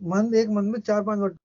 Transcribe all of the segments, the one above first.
एक मंथ में 4-5 बार।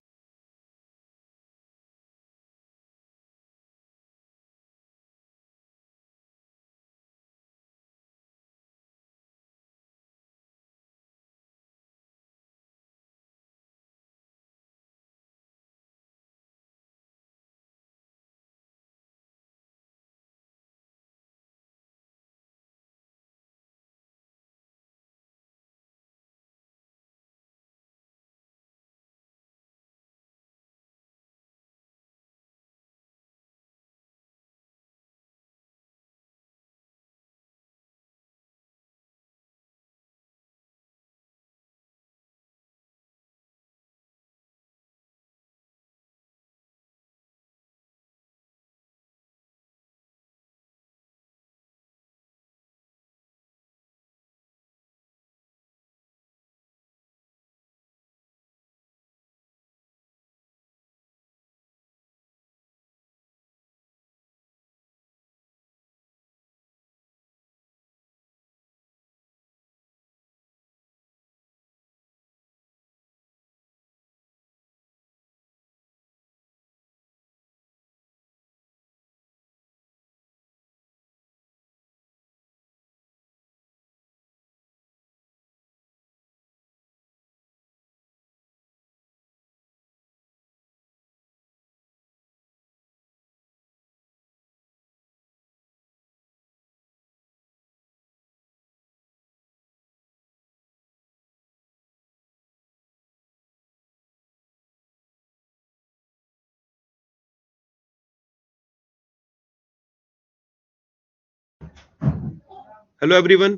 Hello everyone,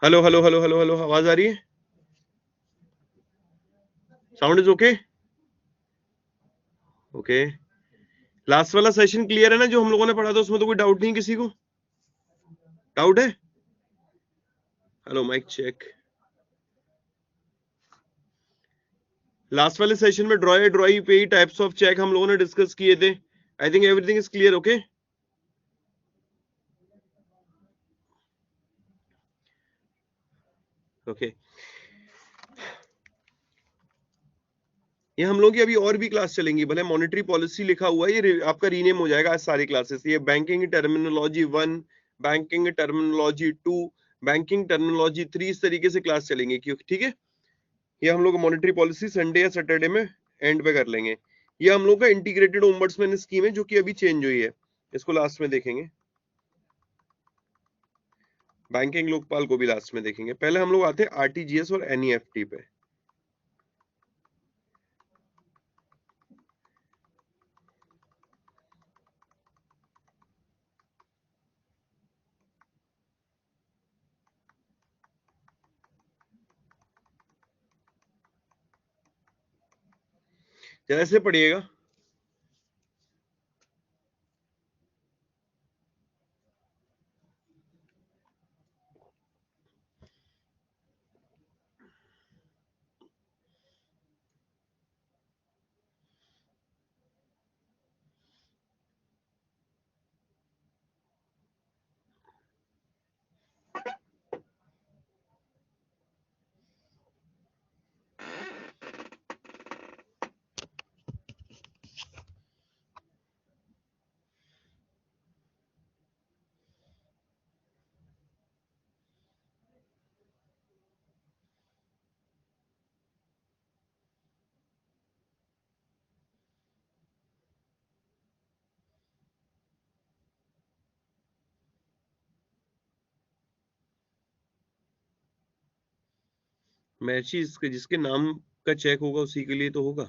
hello hello hello hello hello, आवाज आ रही है? Sound is okay? Okay. Last वाला सेशन क्लियर है ना जो हम लोगों ने पढ़ा था? उसमें तो कोई डाउट नहीं किसी को? डाउट है? Hello, mike check. लास्ट वाले सेशन में ड्रॉई पे ही टाइप्स ऑफ चेक हम लोगों ने डिस्कस किए थे। I think everything is clear. Okay, okay. ये हम लोग की अभी और भी क्लास चलेंगी, भले मॉनेटरी पॉलिसी लिखा हुआ है, ये आपका रीनेम हो जाएगा आज सारी क्लासेस। ये banking terminology 1, banking terminology 2, banking terminology 3, इस तरीके से क्लास चलेंगी। क्यों? ठीक है। ये हम लोग मॉनेटरी पॉलिसी संडे या सैटरडे में एंड पे कर लेंगे। ये हम लोग का इंटीग्रेटेड ओम्बड्समैन स्कीम है जो कि अभी चेंज हुई है, इसको लास्ट में देखेंगे। बैंकिंग लोकपाल को भी लास्ट में देखेंगे। पहले हम लोग आते हैं आरटीजीएस और एनईएफटी पे। जैसे पढ़िएगा, मैचिस जिसके नाम का चेक होगा उसी के लिए तो होगा,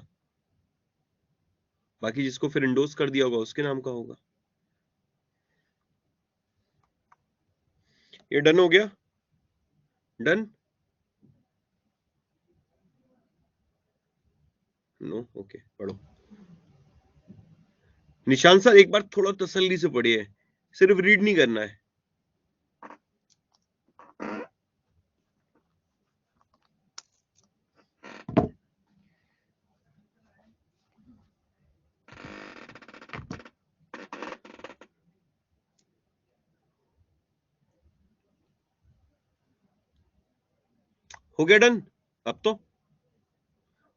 बाकी जिसको फिर इंडोर्स कर दिया होगा उसके नाम का होगा। ये डन हो गया? डन? नो? ओके, पढ़ो। निशांत सर एक बार थोड़ा तसल्ली से पढ़िए, सिर्फ रीड नहीं करना है। हो गया डन? अब तो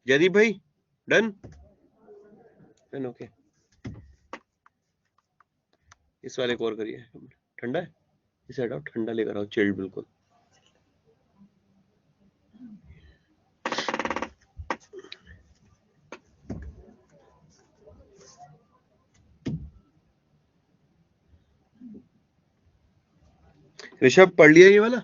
जयदीप भाई डन डन ओके। इस वाले को और करिए, ठंडा है इसे हटाओ, ठंडा लेकर आओ, चिल्ड बिल्कुल। ऋषभ पढ़ लिया ये वाला?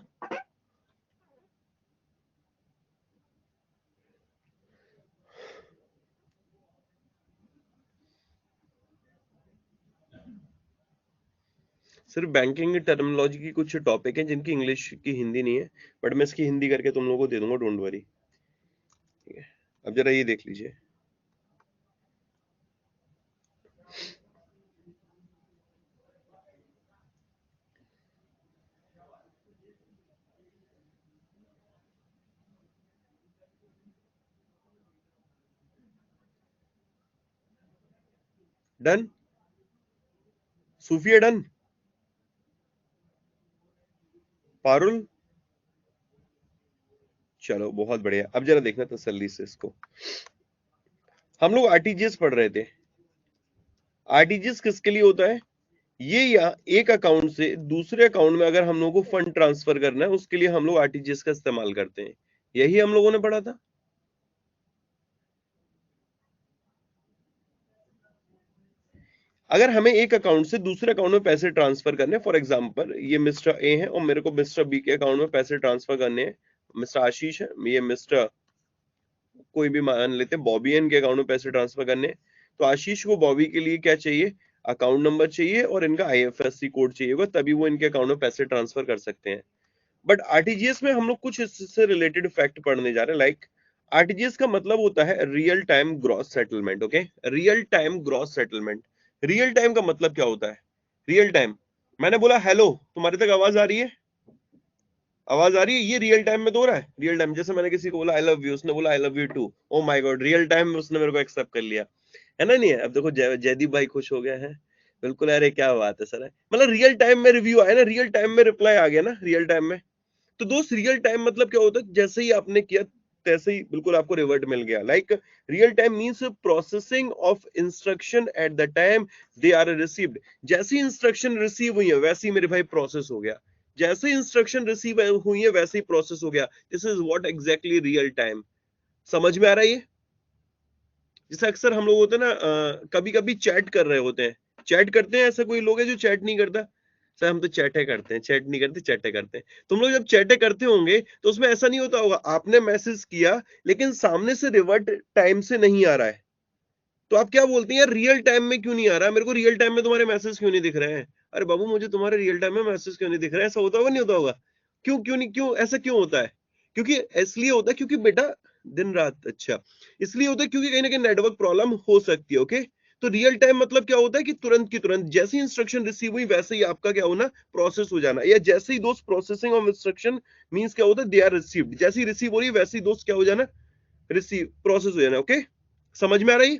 सिर्फ बैंकिंग की टर्मिनोलॉजी की कुछ टॉपिक है जिनकी इंग्लिश की हिंदी नहीं है, बट मैं इसकी हिंदी करके तुम लोगों को दे दूंगा, डोंट वरी। ठीक है, अब जरा ये देख लीजिए। डन, सूफिया डन, पारुल चलो बहुत बढ़िया। अब जरा देखना तसल्ली से इसको। हम लोग आरटीजीएस पढ़ रहे थे। आरटीजीएस किसके लिए होता है? ये या एक अकाउंट से दूसरे अकाउंट में अगर हम लोगों को फंड ट्रांसफर करना है उसके लिए हम लोग आरटीजीएस का इस्तेमाल करते हैं। यही हम लोगों ने पढ़ा था। अगर हमें एक अकाउंट से दूसरे अकाउंट में पैसे ट्रांसफर करने, फॉर एग्जांपल ये मिस्टर ए है और मेरे को मिस्टर बी के अकाउंट में पैसे ट्रांसफर करने हैं, मिस्टर आशीष है, ये मिस्टर कोई भी मान लेते हैं बॉबी है, इनके अकाउंट में पैसे ट्रांसफर करने हैं। तो आशीष को बॉबी के लिए क्या चाहिए? अकाउंट नंबर चाहिए और इनका आईएफएससी कोड चाहिए होगा, तभी वो इनके अकाउंट में पैसे ट्रांसफर कर सकते हैं। बट आरटीजीएस में हम लोग कुछ इससे रिलेटेड फैक्ट पढ़ने जा रहे हैं। लाइक आरटीजीएस का मतलब होता है real time gross settlement. Okay, real time gross settlement. Real time का मतलब क्या होता है? रियल टाइम, मैंने बोला हेलो, तुम्हारे तक आवाज आ रही है? आवाज आ रही है? ये रियल टाइम में तो हो रहा है। रियल टाइम जैसे मैंने किसी को बोला आई लव यू, उसने बोला I love you too, oh my god, real time में उसने मेरे को एक्सेप्ट कर लिया, है ना? नहीं है? अब देखो जयदीप भाई खुश हो गए हैं, बिल्कुल। अरे क्या बात है सर, मतलब रियल टाइम में रिव्यू आया ना, रियल टाइम में रिप्लाई आ गया ना, रियल टाइम में। तो दोस्त रियल टाइम मतलब क्या होता है? जैसे ही आपने किया तैसे ही बिल्कुल आपको रिवर्ट मिल गया। Like real time means processing of instruction at the time they are received. जैसी इंस्ट्रक्शन रिसीव हुई है वैसे ही मेरे भाई प्रोसेस हो गया, जैसे इंस्ट्रक्शन रिसीव हुई है वैसे ही प्रोसेस हो गया। This is what exactly real time. समझ में आ रहा है ये? जैसे अक्सर हम लोग होते हैं ना, कभी कभी चैट कर रहे होते हैं, चैट करते हैं, ऐसा कोई लोग है जो चैट नहीं करता? सर हम तो चैटे करते हैं, चैट नहीं करते, चैटे करते हैं। तुम लोग जब चैटे करते होंगे तो उसमें ऐसा नहीं होता होगा, आपने मैसेज किया लेकिन सामने से रिवर्ट टाइम से नहीं आ रहा है, तो आप क्या बोलते हैं? यार रियल टाइम में क्यों नहीं आ रहा है, मेरे को रियल टाइम में तुम्हारे मैसेज क्यों नहीं दिख रहे हैं? अरे बाबू मुझे तुम्हारे रियल टाइम में मैसेज क्यों नहीं दिख रहे हैं? ऐसा होता होगा नहीं होता होगा? क्यों नहीं, क्यों ऐसा क्यों होता है? क्योंकि इसलिए होता है क्योंकि बेटा दिन रात, अच्छा, इसलिए होता है क्योंकि कहीं ना कहीं नेटवर्क प्रॉब्लम हो सकती है। ओके, तो रियल टाइम मतलब क्या होता है कि तुरंत की तुरंत जैसी इंस्ट्रक्शन रिसीव हुई वैसे ही आपका क्या होना, प्रोसेस हो जाना। या जैसे ही दोस्त प्रोसेसिंग ऑफ इंस्ट्रक्शन मींस क्या होता है, दे आर रिसीव्ड, जैसे ही रिसीव हो रही है वैसे ही दोस्त क्या हो जाना, रिसीव, प्रोसेस हो जाना। ओके, समझ में आ रही?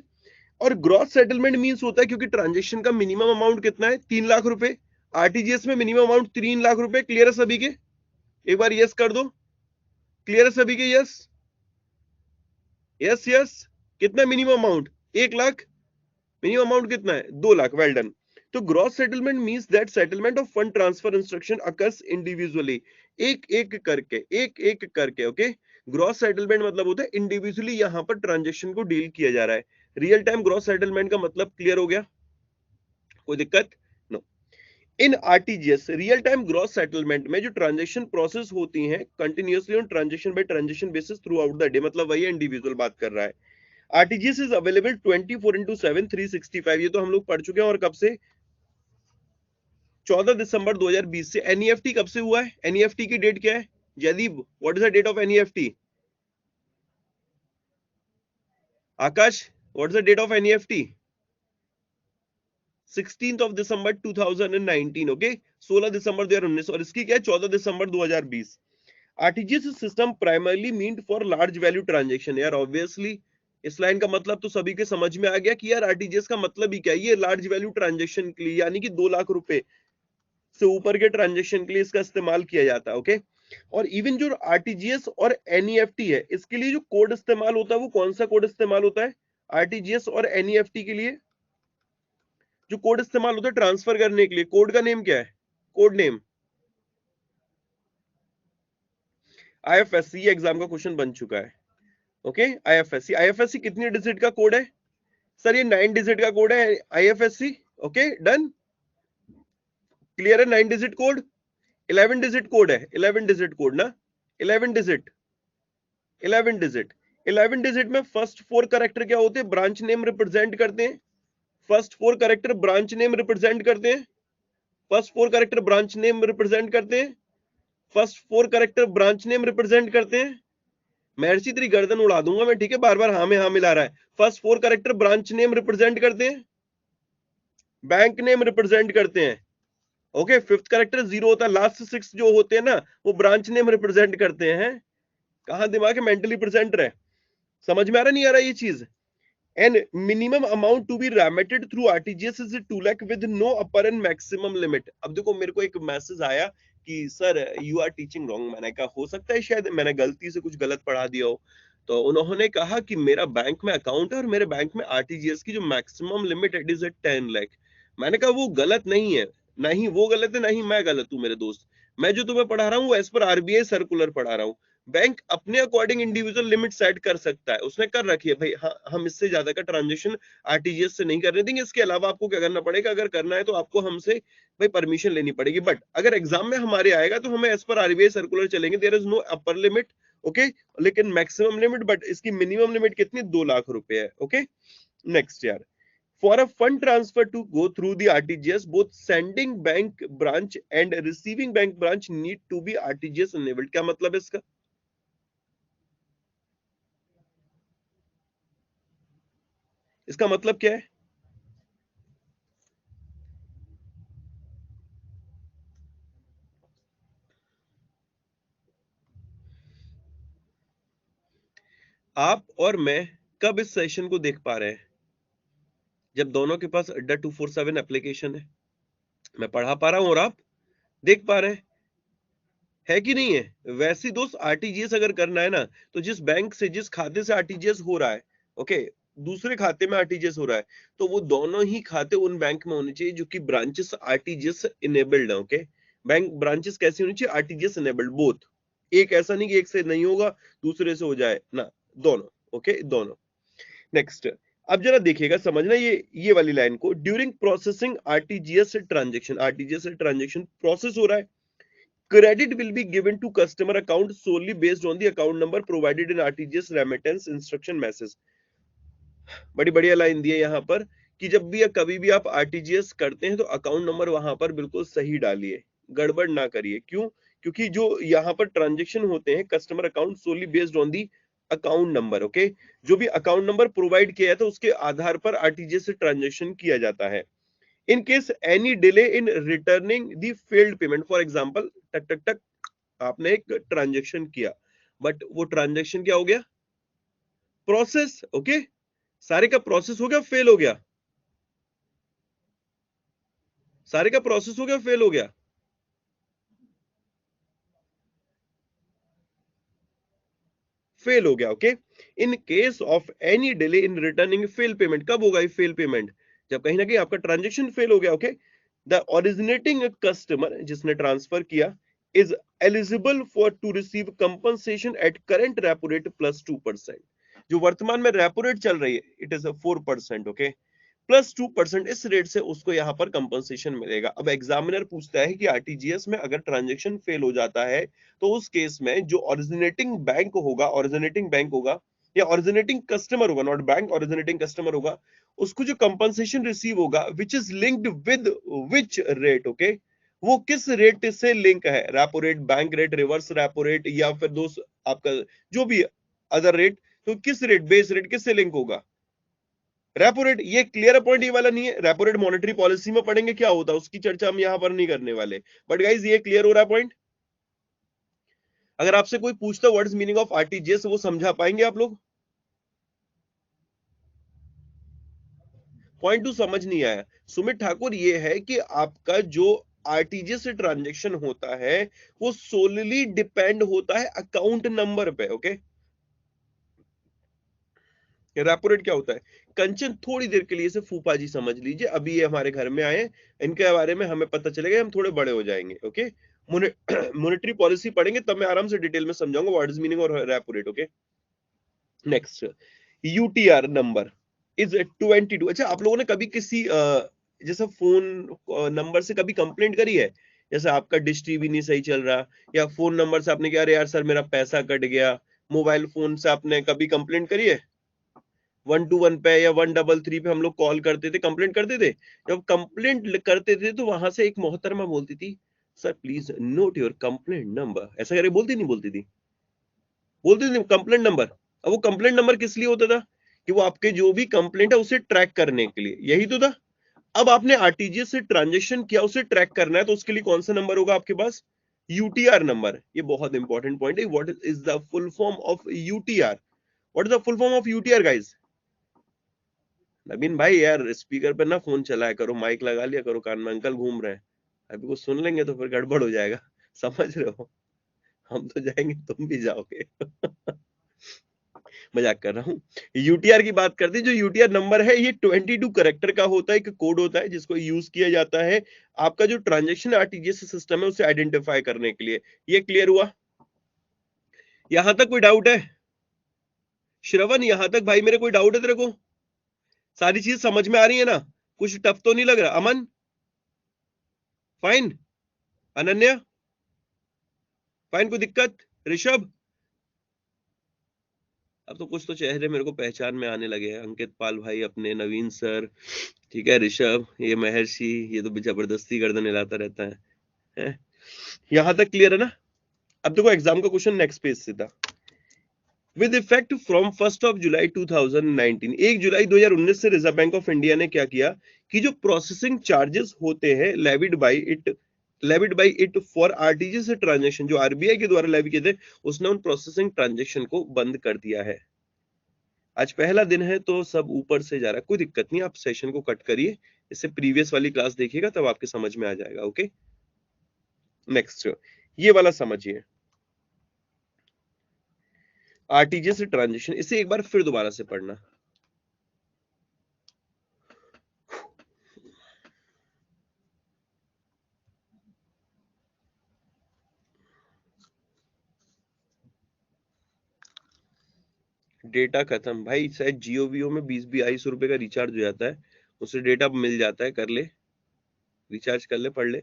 और ग्रॉस सेटलमेंट मींस होता है क्योंकि ट्रांजेक्शन का मिनिमम अमाउंट कितना है, 3 लाख रुपए। आरटीजीएस में मिनिमम अमाउंट 3 लाख रुपए। क्लियर है सभी के? एक बार यस कर दो। क्लियर है सभी के? Yes yes yes. कितना minimum amount? 1 lakh. Minimum amount कितना है? 2 लाख। Well done. तो gross settlement means that settlement of fund transfer instruction occurs individually, एक एक करके, एक एक करके। ओके, ग्रॉस सेटलमेंट मतलब होता है इंडिविजुअली यहां पर ट्रांजेक्शन को डील किया जा रहा है। रियल टाइम ग्रॉस सेटलमेंट का मतलब क्लियर हो गया? कोई दिक्कत? No. In RTGS real time gross settlement में जो ट्रांजेक्शन प्रोसेस होती हैं continuously on transaction by transaction basis throughout the day, मतलब वही इंडिविजुअल बात कर रहा है। RTGS is available 24/7 365। ये तो हम लोग पढ़ चुके हैं। और कब से? 14 दिसंबर 2020 से। एनईएफटी कब से हुआ है? एनईएफटी की डेट क्या है Jaydeep? What is the date of NEFT? Akash, what is the date of NEFT? 16 of December 2019। Okay, 16 December 2019। और इसकी क्या है? 14 December 2020। RTGS system primarily meant for large value transaction. यार ऑब्वियसली इस लाइन का मतलब तो सभी के समझ में आ गया कि यार आरटीजीएस का मतलब ही क्या है, ये लार्ज वैल्यू ट्रांजैक्शन के लिए, यानी कि 2 लाख रुपए से ऊपर के ट्रांजैक्शन के लिए इसका इस्तेमाल किया जाता है। ओके, और इवन जो आरटीजीएस और एनईएफटी है, इसके लिए जो कोड इस्तेमाल होता है वो कौन सा कोड इस्तेमाल होता है? आरटीजीएस और एनईएफटी के लिए जो कोड इस्तेमाल होता है ट्रांसफर करने के लिए, कोड का नेम क्या है? कोड नेम आईएफएससी, एग्जाम का क्वेश्चन बन चुका है। ओके, आईएफएससी, आईएफएससी कितनी डिजिट का कोड है सर? ये 9 डिजिट का कोड है आईएफएससी। ओके डन, क्लियर है? 9 डिजिट कोड, 11 डिजिट कोड है, 11 डिजिट कोड ना, 11 डिजिट, 11 डिजिट। 11 डिजिट में फर्स्ट 4 कैरेक्टर क्या होते हैं? ब्रांच नेम रिप्रेजेंट करते हैं। First 4 character branch name represent करते हैं। First 4 character branch name represent करते हैं। First 4 character branch name represent करते हैं। महर्षि तेरी गर्दन उड़ा दूंगा मैं, ठीक है? बार बार हाँ में हाँ मिला रहा है। First 4 character branch name represent करते हैं, बैंक नेम रिप्रेजेंट करते हैं। ओके, फिफ्थ कैरेक्टर 0 होता है, लास्ट 6 जो होते हैं ना वो ब्रांच नेम रिप्रेजेंट करते हैं। कहां दिमाग है, मेंटली प्रेजेंट रहे। समझ में आ रहा नहीं आ रहा ये चीज? And minimum amount to be remitted through RTGS is 2 lakh with no upper and maximum limit. अब देखो मेरे को एक मैसेज आया कि sir you are teaching wrong. मैंने कहा हो सकता है शायद मैंने गलती से कुछ गलत पढ़ा दिया हो। तो उन्होंने कहा कि मेरा बैंक में अकाउंट है और मेरे बैंक में आरटीजीएस की जो मैक्सिमम लिमिट है इट इज 10 लाख। मैंने कहा वो गलत नहीं है, ना ही वो गलत है ना ही मैं गलत हूं मेरे दोस्त। मैं जो तुम्हें पढ़ा रहा हूँ वो एज पर आरबीआई सर्कुलर पढ़ा रहा हूँ। बैंक अपने अकॉर्डिंग इंडिविजुअल लिमिट सेट कर सकता है, उसने कर रखी है भाई। हाँ, हम इससे ज्यादा का ट्रांजेक्शन आरटीजीएस से नहीं करने देंगे। इसके अलावा आपको क्या करना पड़ेगा? अगर करना है तो आपको हमसे भाई परमिशन लेनी पड़ेगी। बट अगर एग्जाम में हमारे आएगा तो हमें एज पर आरबीआई सर्कुलर चलेंगे। There is no upper limit, okay, लेकिन मैक्सिमम लिमिट, बट इसकी मिनिमम लिमिट कितनी? 2 लाख रुपए है। ओके नेक्स्ट यार, for a fund transfer to go through the RTGS, both sending bank branch and receiving bank branch need to be RTGS enabled। क्या मतलब है इसका? इसका मतलब क्या है? आप और मैं कब इस सेशन को देख पा रहे हैं? जब दोनों के पास अड्डा 247 एप्लीकेशन है, मैं पढ़ा पा रहा हूं और आप देख पा रहे हैं, है कि नहीं है? वैसे दोस्त आरटीजीएस अगर करना है ना, तो जिस बैंक से, जिस खाते से आरटीजीएस हो रहा है, ओके, दूसरे खाते में आरटीजीएस हो रहा है, तो वो दोनों ही खाते उन बैंक में होने चाहिए जो कि ब्रांचेस आरटीजीएस इनेबल्ड है। ओके, बैंक ब्रांचेस कैसे होनी चाहिए? RTGS enabled both. एक ऐसा नहीं कि एक से नहीं होगा दूसरे से हो जाए ना, दोनों। ओके दोनों। नेक्स्ट, अब जरा देखिएगा, समझना ये वाली लाइन को। ड्यूरिंग प्रोसेसिंग आरटीजीएस से ट्रांजेक्शन, आरटीजीएस से ट्रांजेक्शन प्रोसेस हो रहा है, credit will be given to customer account solely based on the account number provided in RTGS remittance instruction message। बड़ी बढ़िया लाइन दी है यहाँ पर कि जब भी या कभी भी आप आरटीजीएस करते हैं तो अकाउंट नंबर वहां पर बिल्कुल सही डालिए, गड़बड़ ना करिए। क्यों? क्योंकि जो यहाँ पर ट्रांजेक्शन होते हैं customer account solely based on the account number. Okay, जो भी अकाउंट नंबर प्रोवाइड किया है तो उसके आधार पर आरटीजीएस से ट्रांजेक्शन किया जाता है। in case any delay in returning the failed payment, for example टक टक टक आपने एक ट्रांजेक्शन किया, बट वो ट्रांजेक्शन क्या हो गया? प्रोसेस। ओके, सारे का प्रोसेस हो गया, फेल हो गया? सारे का प्रोसेस हो गया, फेल हो गया? फेल हो गया। Okay, in case of any delay in returning fail payment, कब होगा ये फेल पेमेंट? जब कहीं ना कहीं आपका ट्रांजेक्शन फेल हो गया। ओके, द ओरिजिनेटिंग कस्टमर जिसने ट्रांसफर किया is eligible for to receive compensation at current repo rate plus 2%। जो वर्तमान में रेपो रेट चल रही है इट इज 4%। ओके, प्लस 2% इस रेट से उसको यहाँ पर कंपनसेशन मिलेगा। अब एग्जामिनर पूछता है कि आरटीजीएस में अगर ट्रांजेक्शन फेल हो जाता है तो उस केस में जो ओरिजिनेटिंग बैंक होगा या ओरिजिनेटिंग कस्टमर होगा, नॉट बैंक, ओरिजिनेटिंग कस्टमर होगा, उसको जो कंपनसेशन रिसीव होगा which is linked with which rate. Okay, वो किस रेट से लिंक है? Repo rate, bank rate, reverse repo rate, या फिर दोस्त आपका जो भी अदर रेट, तो किस रेट, बेस रेट किससे लिंक होगा? Repo rate. ये क्लियर पॉइंट ये वाला नहीं है, रेपो रेट मॉनेटरी पॉलिसी में पढ़ेंगे क्या होता है, उसकी चर्चा हम यहां पर नहीं करने वाले। बट गाइज ये क्लियर हो रहा है पॉइंट? अगर आपसे कोई पूछता what is meaning of RTGS, वो समझा पाएंगे आप लोग? पॉइंट टू समझ नहीं आया सुमित ठाकुर, ये है कि आपका जो आरटीजीएस से ट्रांजेक्शन होता है वो सोलली डिपेंड होता है अकाउंट नंबर पे। ओके, रेपो रेट क्या होता है? कंचन थोड़ी देर के लिए से फूफा जी समझ लीजिए, अभी ये हमारे घर में आए, इनके बारे में हमें पता चलेगा, हम थोड़े बड़े हो जाएंगे। ओके, मॉनेटरी पॉलिसी पढ़ेंगे तब मैं आराम से डिटेल में समझाऊंगा व्हाट इज मीनिंग और repo rate. Okay, next, UTR number is 22। अच्छा, आप लोगों ने कभी किसी जैसे फोन नंबर से कभी कंप्लेंट करी है? जैसे आपका डिश टीवी नहीं सही चल रहा, या फोन नंबर से आपने कहा अरे यार सर मेरा पैसा कट गया, मोबाइल फोन से आपने कभी कंप्लेंट करी है? 121 पे या 133 पे हम लोग कॉल करते थे, कंप्लेंट करते थे। जब कंप्लेंट करते थे तो वहां से एक मोहतरमा बोलती थी, sir please not your complaint number, ऐसा करके बोलती नहीं बोलती थी? बोलती थी कंप्लेंट नंबर। अब वो कंप्लेंट नंबर किस लिए होता था? कि वो आपके जो भी कंप्लेंट है उसे ट्रैक करने के लिए, यही तो था। अब आपने आरटीजीएस से ट्रांजेक्शन किया, उसे ट्रैक करना है, तो उसके लिए कौन सा नंबर होगा आपके पास? UTR number. ये बहुत इंपॉर्टेंट पॉइंट है। What is the full form of UTR? What is the full form of UTR guys? Naveen भाई यार स्पीकर पे ना फोन चलाया करो, माइक लगा लिया करो कान में, अंकल घूम रहे हैं, अभी कुछ सुन लेंगे तो फिर गड़बड़ हो जाएगा। समझ रहे हो? हम तो जाएंगे तुम भी जाओगे। मजाक कर रहा हूँ। यूटीआर की बात करते हैं। जो यूटीआर नंबर है ये 22 करेक्टर का होता है, एक कोड होता है जिसको यूज किया जाता है आपका जो ट्रांजेक्शन आरटीजीएस सिस्टम है उसे आइडेंटिफाई करने के लिए। ये क्लियर हुआ? यहां तक कोई डाउट है? श्रवण यहां तक भाई मेरे कोई डाउट है तेरे को? सारी चीज समझ में आ रही है ना? कुछ टफ तो नहीं लग रहा? अमन फाइन, अनन्या फाइन, कोई दिक्कत? ऋषभ, अब तो कुछ तो चेहरे मेरे को पहचान में आने लगे हैं। अंकित पाल भाई अपने, नवीन सर, ठीक है, ऋषभ, ये महर्षि, ये तो जबरदस्ती गर्दन हिलाता रहता है? यहां तक क्लियर है ना? अब देखो एग्जाम का क्वेश्चन नेक्स्ट पेज से था। विद इफेक्ट फ्रॉम 1 जुलाई 2019, 1 जुलाई 2019 से रिजर्व बैंक ऑफ इंडिया ने क्या किया कि जो प्रोसेसिंग चार्जेस होते हैं levied by it for RTGS transaction, जो आरबीआई के द्वारा लेवी किए थे, उसने उन प्रोसेसिंग ट्रांजेक्शन को बंद कर दिया है। आज पहला दिन है तो सब ऊपर से जा रहा है, कोई दिक्कत नहीं, आप सेशन को कट करिए, इससे प्रीवियस वाली क्लास देखिएगा तब आपके समझ में आ जाएगा। ओके, नेक्स्ट, ये वाला समझिए, आरटीजीएस ट्रांजेक्शन, इसे एक बार फिर दोबारा से पढ़ना। डेटा खत्म भाई, शायद जियो वियो में 20-22 रुपए का रिचार्ज हो जाता है, उससे डेटा मिल जाता है, कर ले, रिचार्ज कर ले, पढ़ ले।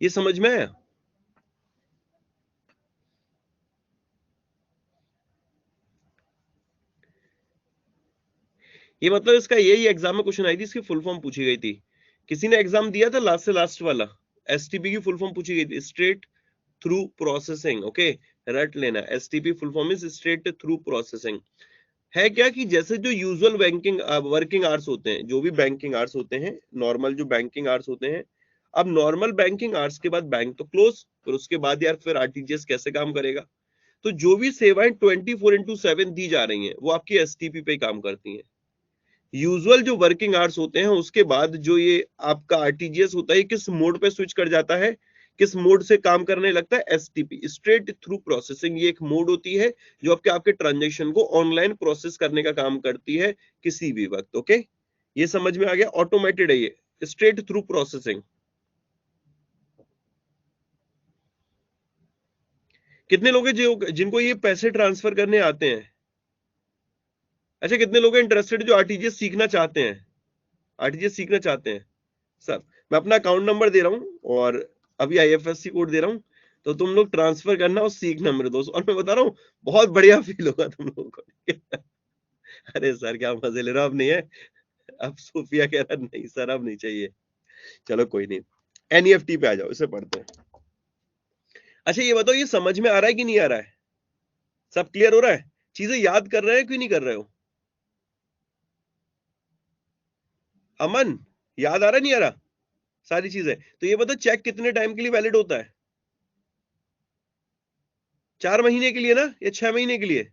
ये समझ में आया? ये मतलब इसका यही एग्जाम में क्वेश्चन आई थी, इसकी फुल फॉर्म पूछी गई थी। किसी ने एग्जाम दिया था लास्ट से लास्ट वाला? एसटीपी की फुल फॉर्म पूछी गई थी, स्ट्रेट थ्रू प्रोसेसिंग। ओके, रट लेना, STP full form is straight through processing. है क्या कि जैसे जो यूजुअल बैंकिंग वर्किंग आवर्स होते हैं, जो भी बैंकिंग आवर्स होते हैं, नॉर्मल जो बैंकिंग आवर्स होते हैं, अब नॉर्मल बैंकिंग आवर्स के बाद बैंक तो क्लोज, फिर उसके बाद यार फिर आरटीजीएस कैसे काम करेगा? तो जो भी सेवाएं 24/7 दी जा रही हैं वो आपकी एसटीपी पे काम करती हैं। यूजुअल जो वर्किंग आवर्स होते हैं उसके बाद जो ये आपका आरटीजीएस होता है, किस मोड पे स्विच कर जाता है, किस मोड से काम करने लगता है? STP, straight through processing. ये एक मोड होती है जो आपके आपके ट्रांजेक्शन को ऑनलाइन प्रोसेस करने का काम करती है किसी भी वक्त। ओके, ये समझ में आ गया? ऑटोमेटेड है ये, स्ट्रेट थ्रू प्रोसेसिंग। कितने लोग हैं जो जिनको ये पैसे ट्रांसफर करने आते हैं? अच्छा, कितने लोग हैं इंटरेस्टेड जो आरटीजीएस सीखना चाहते हैं? आरटीजीएस सीखना चाहते हैं सब? मैं अपना अकाउंट नंबर दे रहा हूँ और अभी आईएफएससी कोड दे रहा हूँ, तो तुम लोग ट्रांसफर करना और सीखना मेरे दोस्त। और मैं बता रहा हूँ बहुत बढ़िया फील होगा तुम लोगों को। अरे सर क्या मजे ले रहा, अब नहीं है? अब सूफिया कह रहा नहीं सर अब नहीं चाहिए। चलो कोई नहीं, एनईएफटी पे आ जाओ, इसे पढ़ते हैं। अच्छा ये बताओ, ये समझ में आ रहा है कि नहीं आ रहा है? सब क्लियर हो रहा है? चीजें याद कर रहे हैं कि नहीं कर रहे हो? अमन, याद आ रहा नहीं आ रहा सारी चीजें? तो ये बताओ चेक कितने टाइम के लिए वैलिड होता है? 4 महीने के लिए ना, या 6 महीने के लिए?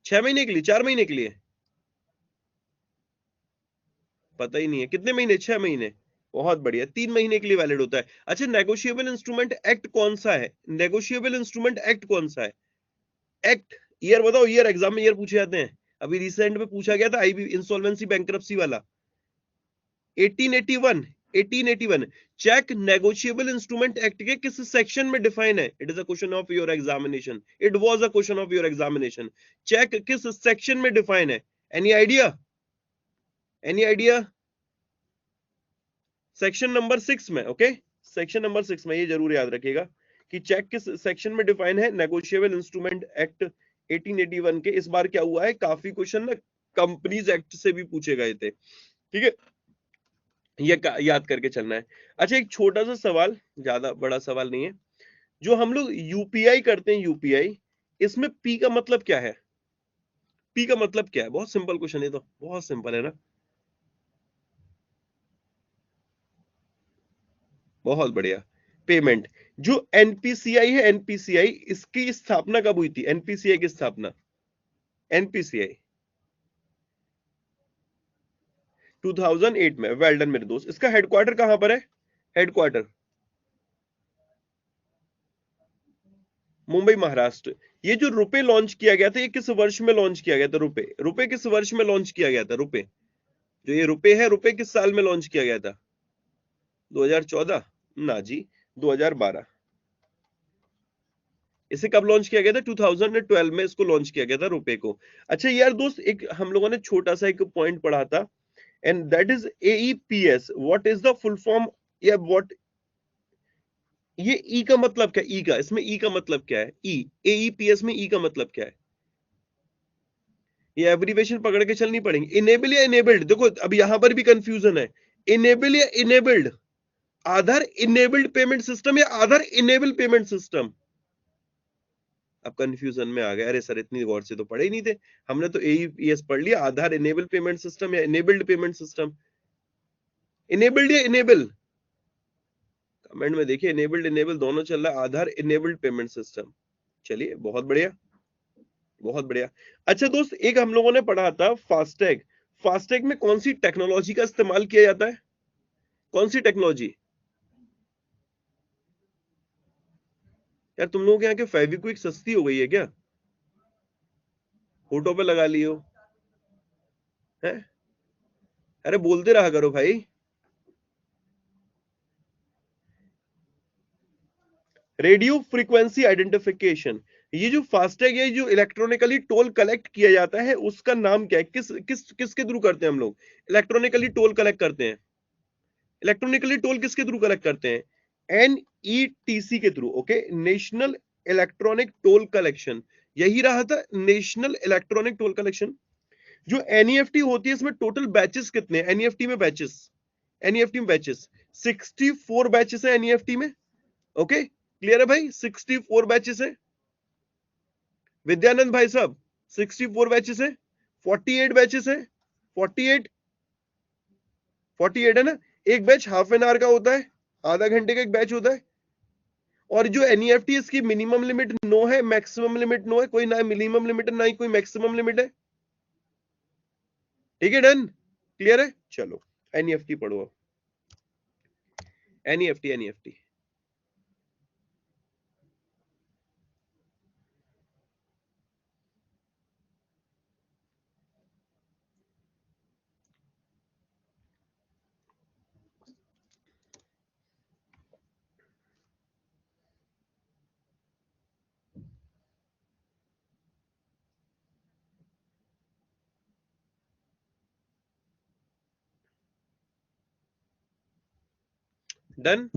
6 महीने के लिए, 4 महीने के लिए? पता ही नहीं है कितने महीने, 6 महीने, बहुत बढ़िया, 3 महीने के लिए वैलिड होता है। अच्छा, नेगोशिएबल इंस्ट्रूमेंट एक्ट कौन सा है? नेगोशिएबल इंस्ट्रूमेंट एक्ट कौन सा है? एक्ट, ईयर बताओ, ईयर एग्जाम में ईयर पूछे जाते हैं, अभी रिसेंट में पूछा गया था आईबी इंसॉल्वेंसी बैंक्रप्सी वाला, 1881, 1881। चेक नेगोशिएबल इंस्ट्रूमेंट एक्ट के किस सेक्शन में डिफाइन है? It is a question of your examination, it was a question of your examination. Check किस सेक्शन में डिफाइन है? Any idea? Any idea? Section number 6 में। Okay, section number 6 में, ये जरूर याद रखिएगा कि चेक किस सेक्शन में डिफाइन है। नेगोशिएबल इंस्ट्रूमेंट एक्ट 1881 के। इस बार क्या हुआ है, काफी क्वेश्चन ना कंपनीज एक्ट से भी पूछे गए थे, ठीक है, ये याद करके चलना है। अच्छा, एक छोटा सा सवाल, ज्यादा बड़ा सवाल नहीं है, जो हम लोग यूपीआई करते हैं, यूपीआई, इसमें पी का मतलब क्या है? पी का मतलब क्या है? बहुत सिंपल क्वेश्चन है, तो बहुत सिंपल है ना, बहुत बढ़िया। पेमेंट। जो एनपीसीआई है, एनपीसीआई, इसकी स्थापना कब हुई थी? एनपीसीआई की स्थापना, एनपीसीआई 2008 में। वेल डन मेरे दोस्त। इसका हेडक्वार्टर कहां पर है? हेडक्वार्टर मुंबई, महाराष्ट्र। ये जो रुपए लॉन्च किया गया था, ये किस वर्ष में लॉन्च किया गया था? रुपए, रुपए किस वर्ष में लॉन्च किया गया था? रुपए, जो ये रुपए है, रुपए किस साल में लॉन्च किया गया था? 2014? ना जी, 2012। इसे कब लॉन्च किया गया था? 2012 में इसको लॉन्च किया गया था, रुपए को। अच्छा यार दोस्त, एक हम लोगों ने छोटा सा एक पॉइंट पढ़ा था, and that is AEPS. What is the full form, या व्हाट, ये ई का मतलब क्या? ई का, इसमें ई का मतलब क्या है? ई, एईपीएस में ई का मतलब क्या है? ये एब्रिविएशन पकड़ के चलनी पड़ेंगे। इनेबल या इनेबल्ड? देखो अब यहां पर भी कंफ्यूजन है, इनेबल या इनेबल्ड? आधार इनेबल्ड पेमेंट सिस्टम या आधार इनेबल पेमेंट सिस्टम? अब कंफ्यूजन में आ गया। अरे सर, इतनी गौर से तो पढ़े ही नहीं थे, हमने तो एईपीएस पढ़ लिया। आधार इनेबल पेमेंट सिस्टम या इनेबल्ड पेमेंट सिस्टम? इनेबल्ड या इनेबल? कमेंट में देखिए, इनेबल्ड इनेबल दोनों चल रहा है। आधार इनेबल्ड पेमेंट सिस्टम। चलिए, बहुत बढ़िया, बहुत बढ़िया। अच्छा दोस्त, एक हम लोगों ने पढ़ा था फास्टैग। फास्टैग में कौन सी टेक्नोलॉजी का इस्तेमाल किया जाता है? कौन सी टेक्नोलॉजी? यार तुम लोगों के यहाँ के फेविक्विक सस्ती हो गई है क्या? होठों पे लगा लियो है? अरे बोलते रहा करो भाई। Radio frequency identification. ये जो फास्टैग है, जो इलेक्ट्रॉनिकली टोल कलेक्ट किया जाता है, उसका नाम क्या है? किस किस किसके थ्रू करते हैं हम लोग इलेक्ट्रॉनिकली टोल कलेक्ट करते हैं? इलेक्ट्रॉनिकली टोल किसके थ्रू कलेक्ट करते हैं? एनईटीसी के through. Okay, national electronic toll collection, यही रहा था, नेशनल इलेक्ट्रॉनिक टोल कलेक्शन। जो एनईएफटी होती है, इसमें टोटल बैचेस कितने हैं? एनईएफटी में बैचेस, एनईएफटी में बैचेस 64 बैचेस है एनईएफटी में। ओके, क्लियर है भाई? 64 बैचेस है विद्यानंद भाई साहब, 64 बैचेस है। 48 बैचेस है, 48, 48 है ना। एक बैच हाफ एन आवर का होता है, आधा घंटे का एक बैच होता है। और जो एनईएफटी, इसकी मिनिमम लिमिट 9 है, मैक्सिमम लिमिट 9 है, कोई ना मिनिमम लिमिट है ना ही कोई मैक्सिमम लिमिट है। ठीक है, डन, क्लियर है? चलो एनईएफटी पढ़ो अब। NEFT, NEFT. Done,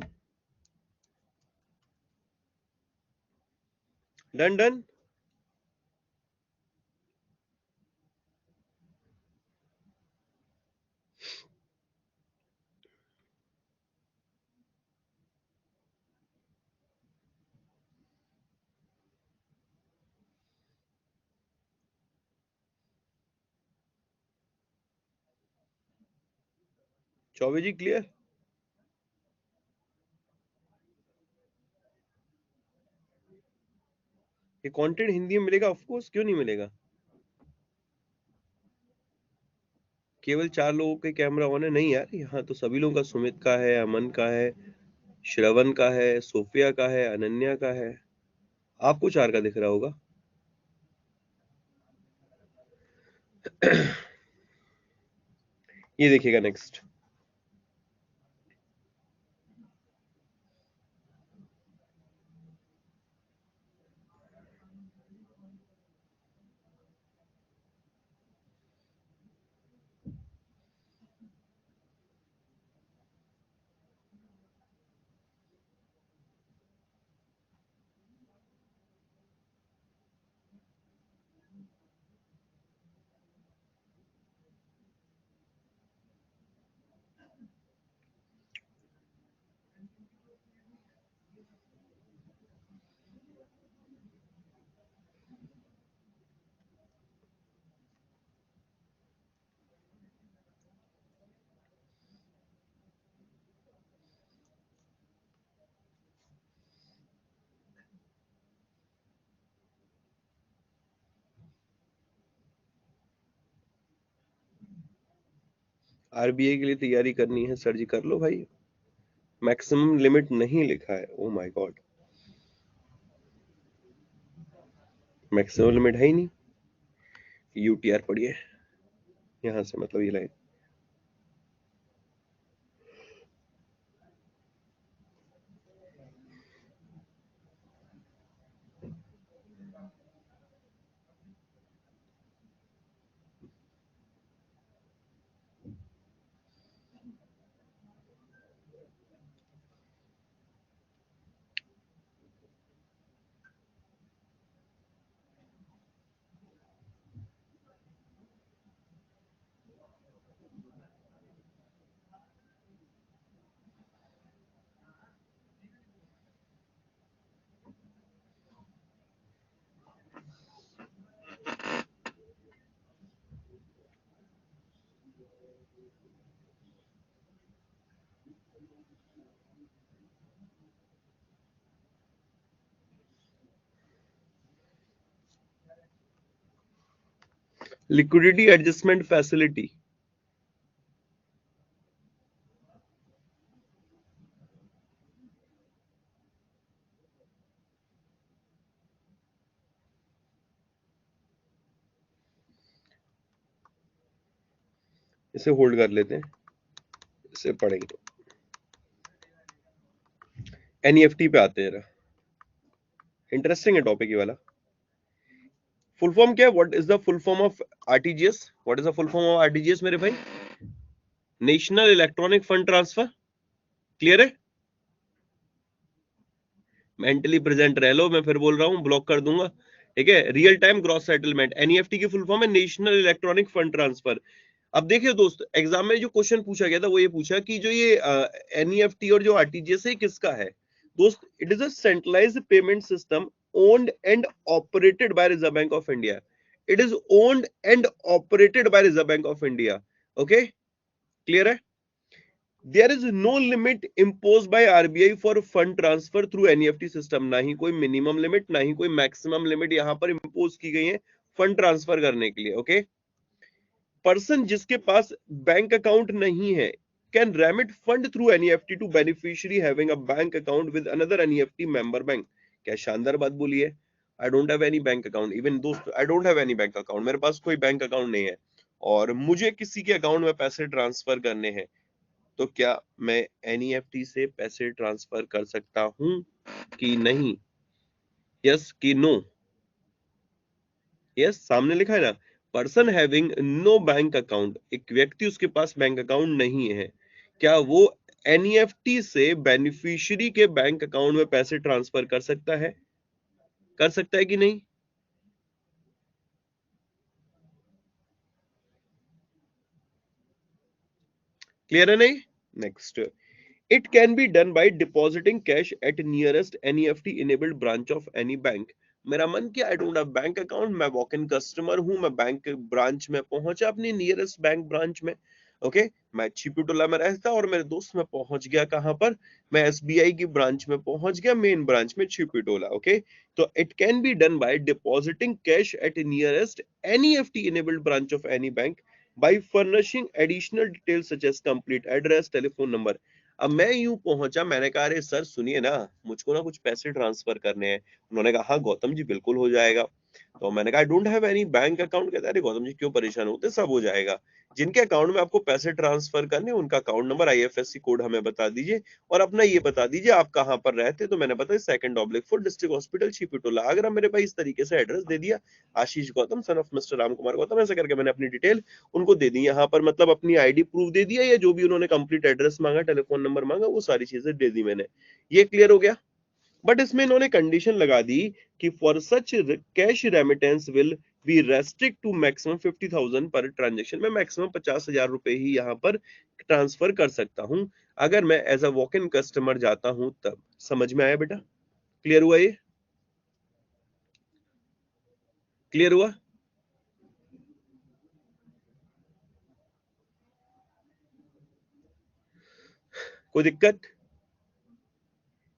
done, done. Choubey ji clear? ये कंटेंट हिंदी में मिलेगा ऑफ कोर्स, क्यों नहीं मिलेगा? केवल 4 लोगों के कैमरा ऑन है? नहीं यार, यहाँ तो सभी लोगों का, सुमित का है, अमन का है, श्रवण का है, सोफिया का है, अनन्या का है। आपको 4 का दिख रहा होगा। ये देखिएगा नेक्स्ट। आरबीआई के लिए तैयारी करनी है सर जी, कर लो भाई। मैक्सिमम लिमिट नहीं लिखा है, ओ माय गॉड, मैक्सिमम लिमिट है ही नहीं। यूटीआर पढ़िए, यहाँ से मतलब ये लाइन। लिक्विडिटी एडजस्टमेंट फैसिलिटी, इसे होल्ड कर लेते हैं, इसे पढ़ेंगे। एनईएफटी पे आते हैं, इंटरेस्टिंग है टॉपिक ये वाला। फुल फॉर्म क्या है? What is the full form of RTGS? What is the full form of RTGS मेरे भाई? National electronic fund transfer. Clear है? मेंटली प्रेजेंट रह लो, मैं फिर बोल रहा हूं, ब्लॉक कर दूंगा। ठीक है, real time gross settlement, NEFT की फुल फॉर्म है नेशनल इलेक्ट्रॉनिक फंड ट्रांसफर। अब देखिए दोस्त, एग्जाम में जो क्वेश्चन पूछा गया था वो ये पूछा कि जो ये एनईएफटी और जो आरटीजीएस है किसका है दोस्त? It is a centralized payment system owned and operated by Reserve Bank of India. It is owned and operated by Reserve Bank of India. Okay, clear है? There is no limit impose by RBI for fund transfer through NEFT system. ना ही कोई minimum limit, ना ही कोई maximum limit यहां पर impose की गई है फंड ट्रांसफर करने के लिए। ओके, पर्सन जिसके पास बैंक अकाउंट नहीं है can remit fund through NEFT to beneficiary having a bank account with another NEFT member bank. क्या शानदार बात बोली है। I don't have any bank account, even दोस्त I don't have any bank account, मेरे पास कोई बैंक अकाउंट नहीं है और मुझे किसी के अकाउंट में पैसे ट्रांसफर करने हैं, तो क्या मैं एनईएफटी से पैसे ट्रांसफर कर सकता हूं कि नहीं? यस कि नो? यस, सामने लिखा है ना, person having no bank account, एक व्यक्ति उसके पास बैंक अकाउंट नहीं है, क्या वो एनईएफटी से बेनिफिशियरी के बैंक अकाउंट में पैसे ट्रांसफर कर सकता है? कर सकता है कि नहीं? क्लियर है नहीं? Next, it can be done by depositing cash eight nearest NEFT enabled branch of any bank. मेरा मन किया, आई डोंट हैव बैंक अकाउंट, मैं वॉक इन कस्टमर हूं, मैं बैंक ब्रांच में पहुंचा अपनी नियरेस्ट बैंक ब्रांच में। ओके, मैं छिपीटोला में रहता और मेरे दोस्त में पहुंच गया कहां पर? मैं एसबीआई की ब्रांच में पहुंच गया, मेन ब्रांच में छिपीटोला। ओके, तो it can be done by depositing cash eight nearest NEFT enabled branch of any bank by furnishing additional details such as complete address, telephone number. अब मैं यूं पहुंचा, मैंने कहा अरे सर सुनिए ना, मुझको ना कुछ पैसे ट्रांसफर करने हैं। उन्होंने कहा हाँ गौतम जी बिल्कुल हो जाएगा। तो मैंने कहा आई don't have any bank account. कहता है अरे गौतम जी क्यों परेशान होते, सब हो जाएगा। जिनके अकाउंट में आपको पैसे ट्रांसफर करने हैं, उनका अकाउंट नंबर, आईएफएससी कोड हमें बता दीजिए और अपना ये बता दीजिए आप कहाँ पर रहते। तो मैंने बताया 2/4 डिस्ट्रिक्ट हॉस्पिटल छिपिटोला आगरा। मेरे भाई इस तरीके से एड्रेस दे दिया, Ashish Gautam son of mister Ram Kumar Gautam, ऐसा करके मैंने अपनी डिटेल उनको दे दी यहाँ पर, मतलब अपनी आईडी प्रूफ दे दिया या जो भी उन्होंने कंप्लीट एड्रेस मांगा, टेलीफोन नंबर मांगा, वो सारी चीजें दे दी मैंने। ये क्लियर हो गया। बट इसमें इन्होंने कंडीशन लगा दी कि for such cash remittance will be restrict to maximum 50,000 पर ट्रांजेक्शन। मैं मैक्सिमम 50,000 रुपए ही यहाँ पर ट्रांसफर कर सकता हूँ अगर मैं as a walk in customer जाता हूं तब। समझ में आया बेटा? क्लियर हुआ? ये क्लियर हुआ? कोई दिक्कत?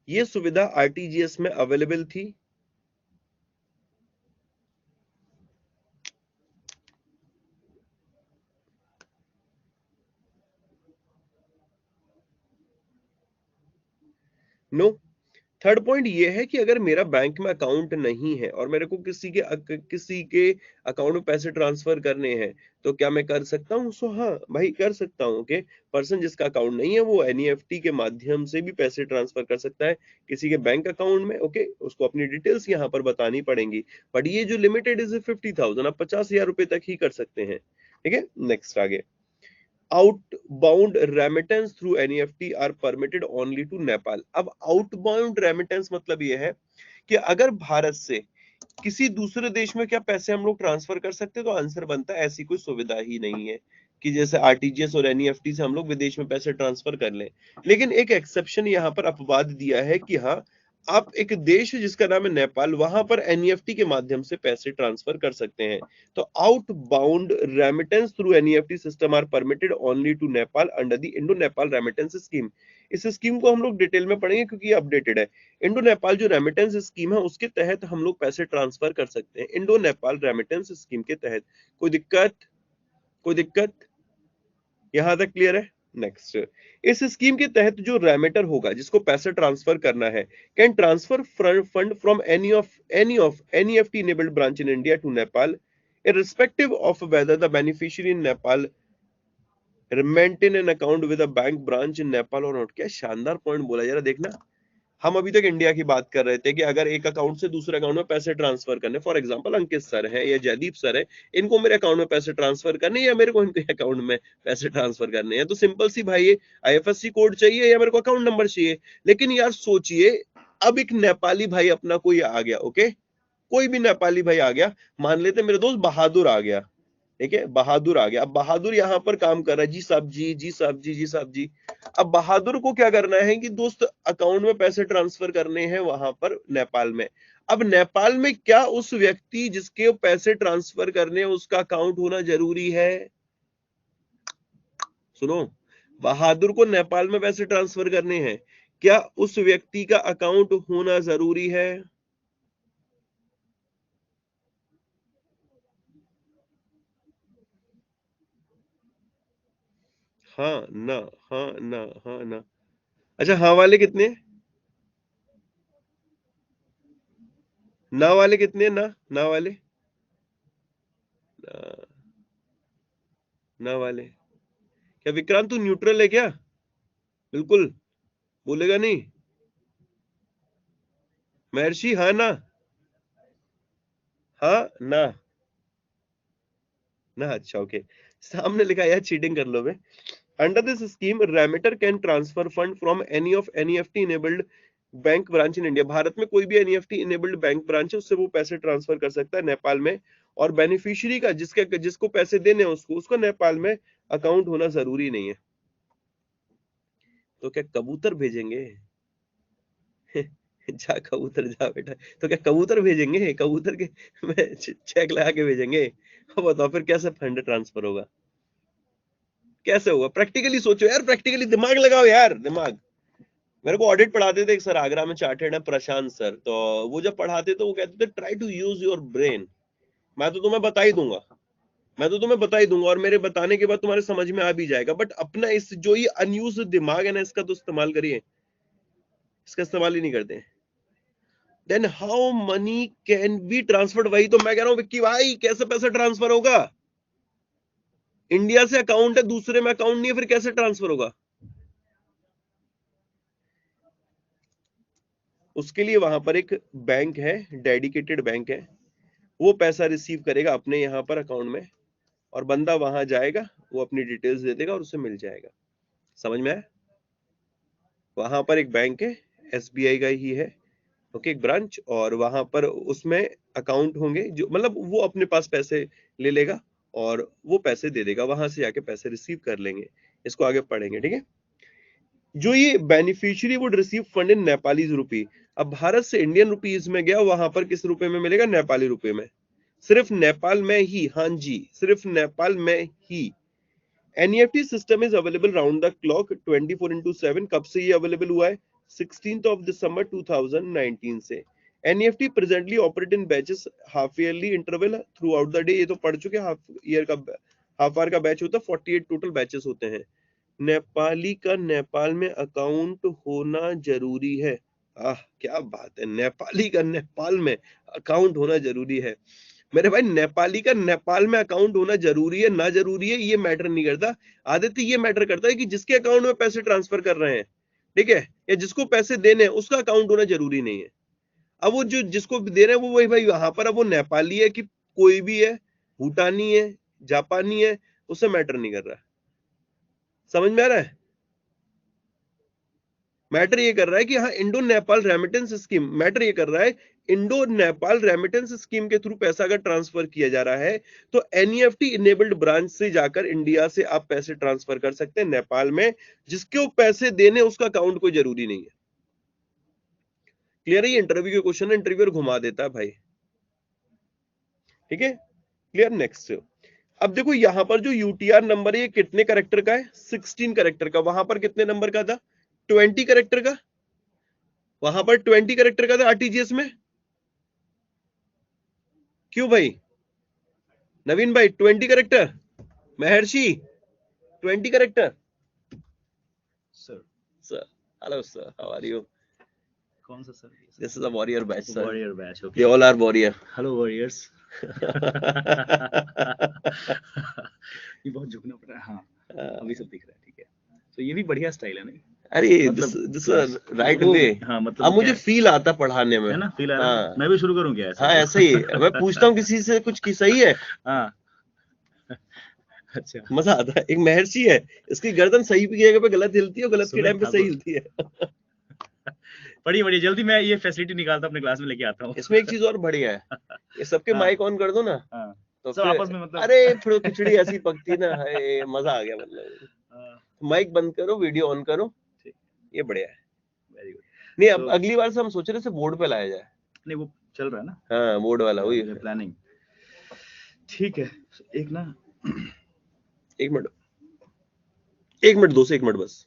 ये सुविधा आरटीजीएस में अवेलेबल थी। नो। थर्ड पॉइंट ये है कि अगर मेरा बैंक में अकाउंट नहीं है और मेरे को किसी के अकाउंट में पैसे ट्रांसफर करने हैं, तो क्या मैं कर सकता हूँ? सो हाँ भाई कर सकता हूँ। ओके, पर्सन जिसका अकाउंट नहीं है वो एनईएफटी के माध्यम से भी पैसे ट्रांसफर कर सकता है किसी के बैंक अकाउंट में। ओके, उसको अपनी डिटेल्स यहाँ पर बतानी पड़ेंगी। बट ये जो लिमिटेड इज 50,000, आप 50,000 रुपए तक ही कर सकते हैं। ठीक है, नेक्स्ट आगे। Outbound remittance through NEFT are permitted only to Nepal. अब आउटबाउंड रेमिटेंस मतलब ये है कि अगर भारत से किसी दूसरे देश में क्या पैसे हम लोग ट्रांसफर कर सकते हैं? तो आंसर बनता है ऐसी कोई सुविधा ही नहीं है कि जैसे आरटीजीएस और एनईएफटी से हम लोग विदेश में पैसे ट्रांसफर कर लें। लेकिन एक एक्सेप्शन यहाँ पर अपवाद दिया है कि हाँ, आप एक देश जिसका नाम है नेपाल, वहां पर एनईएफटी के माध्यम से पैसे ट्रांसफर कर सकते हैं। तो outbound remittance through NEFT system are permitted only to Nepal under the Indo Nepal remittance scheme. इस स्कीम को हम लोग डिटेल में पढ़ेंगे क्योंकि ये अपडेटेड है। इंडो नेपाल जो रेमिटेंस स्कीम है उसके तहत हम लोग पैसे ट्रांसफर कर सकते हैं, इंडो नेपाल रेमिटेंस स्कीम के तहत। कोई दिक्कत? कोई दिक्कत? यहां तक क्लियर है? नेक्स्ट, इस स्कीम के तहत जो रेमिटर होगा जिसको पैसे ट्रांसफर करना है, can transfer fund from any of NEFT enabled branch in India to Nepal irrespective of whether the beneficiary in Nepal maintain an account with a bank branch in Nepal or not। क्या शानदार point बोला, जरा देखना। हम अभी तक India की बात कर रहे थे कि अगर एक अकाउंट से दूसरे अकाउंट में पैसे ट्रांसफर करने, फॉर एग्जांपल अंकित सर है या जयदीप सर है, इनको मेरे अकाउंट में पैसे ट्रांसफर करने या मेरे को इनके अकाउंट में पैसे ट्रांसफर करने हैं, तो सिंपल सी भाई आईएफएससी कोड चाहिए या मेरे को अकाउंट नंबर चाहिए। लेकिन यार सोचिए, अब एक नेपाली भाई अपना कोई आ गया, ओके, कोई भी नेपाली भाई आ गया, मान लेते मेरे दोस्त बहादुर आ गया, ठीक है, बहादुर आ गया। अब बहादुर यहाँ पर काम कर रहा है, जी साहब जी, जी साहब जी, जी साहब जी। अब बहादुर को क्या करना है कि दोस्त अकाउंट में पैसे ट्रांसफर करने हैं वहां पर नेपाल में। अब नेपाल में क्या उस व्यक्ति जिसके पैसे ट्रांसफर करने हैं उसका अकाउंट होना जरूरी है? सुनो, बहादुर को नेपाल में पैसे ट्रांसफर करने हैं, क्या उस व्यक्ति का अकाउंट होना जरूरी है? हाँ ना, हाँ ना, हाँ ना। अच्छा, हाँ वाले कितने? ना वाले कितने? ना, ना वाले, ना, ना वाले। क्या विक्रांत तू न्यूट्रल है क्या? बिल्कुल बोलेगा नहीं? महर्षि हाँ ना? हाँ ना? ना, अच्छा ओके। सामने लिखा है यार, चीटिंग कर लो बे। Under this scheme remitter can transfer fund from any of NEFT enabled bank branch in India. Bharat में कोई भी एनईएफटी इनेबल्ड बैंक ब्रांच है उससे वो पैसे ट्रांसफर कर सकता है नेपाल में। और बेनिफिशियरी का जिसको पैसे देने हैं उसको उसको नेपाल में अकाउंट होना जरूरी नहीं है। तो क्या कबूतर भेजेंगे? जा कबूतर जा बेटा। तो क्या कबूतर भेजेंगे? कबूतर के में चेक लगा के भेजेंगे? अब बताओ फिर कैसे फंड ट्रांसफर होगा? कैसे होगा? प्रैक्टिकली सोचो यार, प्रैक्टिकली दिमाग लगाओ यार, दिमाग। मेरे को ऑडिट पढ़ाते थे एक सर, आगरा में चार्टेड है, प्रशांत सर। तो वो जब पढ़ाते तो वो कहते थे try to use your brain. मैं तो तुम्हें बता ही दूंगा, मैं तो तुम्हें बता ही दूंगा और मेरे बताने के बाद तुम्हारे समझ में आ भी जाएगा, बट अपना इस जो ये अनयूज दिमाग है ना, इसका तो इस्तेमाल करिए, इसका इस्तेमाल ही नहीं करते। Then how money can be transferred, वही तो मैं कह रहा हूं विक्की भाई, कैसे पैसा ट्रांसफर होगा? इंडिया से अकाउंट है, दूसरे में अकाउंट नहीं है, फिर कैसे ट्रांसफर होगा? उसके लिए वहां पर एक बैंक है, डेडिकेटेड बैंक है, वो पैसा रिसीव करेगा अपने यहाँ पर अकाउंट में, और बंदा वहां जाएगा, वो अपनी डिटेल्स दे देगा और उसे मिल जाएगा। समझ में आया? वहां पर एक बैंक है, एसबीआई का ही है, ओके, एक ब्रांच, और वहां पर उसमें अकाउंट होंगे, जो मतलब वो अपने पास पैसे ले लेगा और वो पैसे दे देगा, वहां से जाके पैसे रिसीव कर लेंगे। इसको आगे पढ़ेंगे, ठीक है? जो ये beneficiary would receive fund in Nepalese rupee, अब भारत से इंडियन रुपीज में गया, वहां पर किस रुपए में मिलेगा? नेपाली रुपए में। सिर्फ नेपाल में ही, हाँ जी, सिर्फ नेपाल में ही। NEFT system is available round the clock 24/7। कब से ये अवेलेबल हुआ है? 16th of December 2019 से। NEFT presently operate in batches, half yearly interval through out the day. ये तो पढ़ चुके, हाफ ईयर का, हाफ आवर का बैच होता है, 48 टोटल बैचेस होते हैं। नेपाली का नेपाल में अकाउंट होना जरूरी है। आह, क्या बात है, नेपाली का नेपाल में अकाउंट होना जरूरी है। मेरे भाई, नेपाली का नेपाल में अकाउंट होना जरूरी है ना जरूरी है, ये मैटर नहीं करता। आदित्य, ये मैटर करता है कि जिसके अकाउंट में पैसे ट्रांसफर कर रहे हैं, ठीक है, या जिसको पैसे देने हैं, उसका अकाउंट होना जरूरी नहीं है। अब वो जो जिसको दे रहे हैं, वो वही भाई वहां पर, अब वो नेपाली है कि कोई भी है, भूटानी है, जापानी है, उससे मैटर नहीं कर रहा। समझ में आ रहा है? मैटर ये कर रहा है कि हाँ, Indo Nepal remittance scheme matter ये कर रहा है, इंडो नेपाल रेमिटेंस स्कीम के थ्रू पैसा अगर ट्रांसफर किया जा रहा है, तो एनईएफटी इनेबल्ड ब्रांच से जाकर इंडिया से आप पैसे ट्रांसफर कर सकते हैं नेपाल में। जिसके पैसे देने, उसका अकाउंट कोई जरूरी नहीं है। क्लियर है? ये इंटरव्यू के क्वेश्चन है, इंटरव्यूअर घुमा देता है भाई, ठीक है? क्लियर? नेक्स्ट। अब देखो यहां पर जो यूटीआर नंबर है, ये कितने कैरेक्टर का है? 16 कैरेक्टर का। वहां पर कितने नंबर का था? 20 कैरेक्टर का। वहां पर 20 कैरेक्टर का था आरटीजीएस में। क्यों भाई? नवीन भाई, 20 character. Maharshi, 20 character. Sir sir, hello sir, how are you? कौन सा sir? This is a warrior batch sir. Warrior batch, okay. They all are warrior. Hello warriors. ये बहुत झुकना पड़ रहा है, हाँ अभी सब दिख रहा है, ठीक है। तो ये भी बढ़िया स्टाइल है, नहीं? अरे मतलब दिस राइट वो, वे। हाँ मतलब अब मुझे क्या फील आता पढ़ाने में, है ना, फील आ रहा है? हाँ मैं भी शुरू करूं क्या ऐसे? हाँ, ऐसे ही मैं पूछता हूँ किसी से कुछ की सही है, हाँ अच्छा, मजा आता है। एक महर्षि है, इसकी गर्दन सही की जगह पे गलत हिलती है, गलत के सुमित टाइम पे सही ठाकुर। हिलती है। बढ़िया, जल्दी मैं ये फैसिलिटी निकालता अपने क्लास में लेके आता हूँ। इसमें एक चीज और बढ़िया है, ये सबके हाँ, माइक ऑन कर दो ना, हाँ, तो सब फिर आपस में मतलब अरे फिर खिचड़ी ऐसी पकती ना है, मजा आ गया मतलब। हाँ, माइक बंद करो, वीडियो ऑन करो, ठीक, ये बढ़िया है। Very good. नहीं, अब तो अगली बार से हम सोच रहे थे बोर्ड पे लाया जाए। नहीं, वो चल रहा है ना, हाँ, बोर्ड वाला वही प्लानिंग, ठीक है। एक ना, एक मिनट, एक मिनट, 2 से 1 मिनट बस।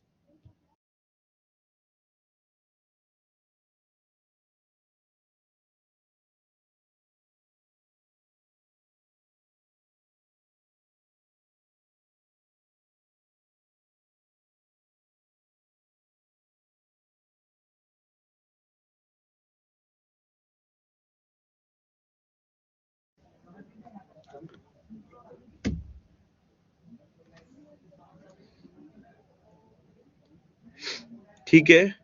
ठीक है,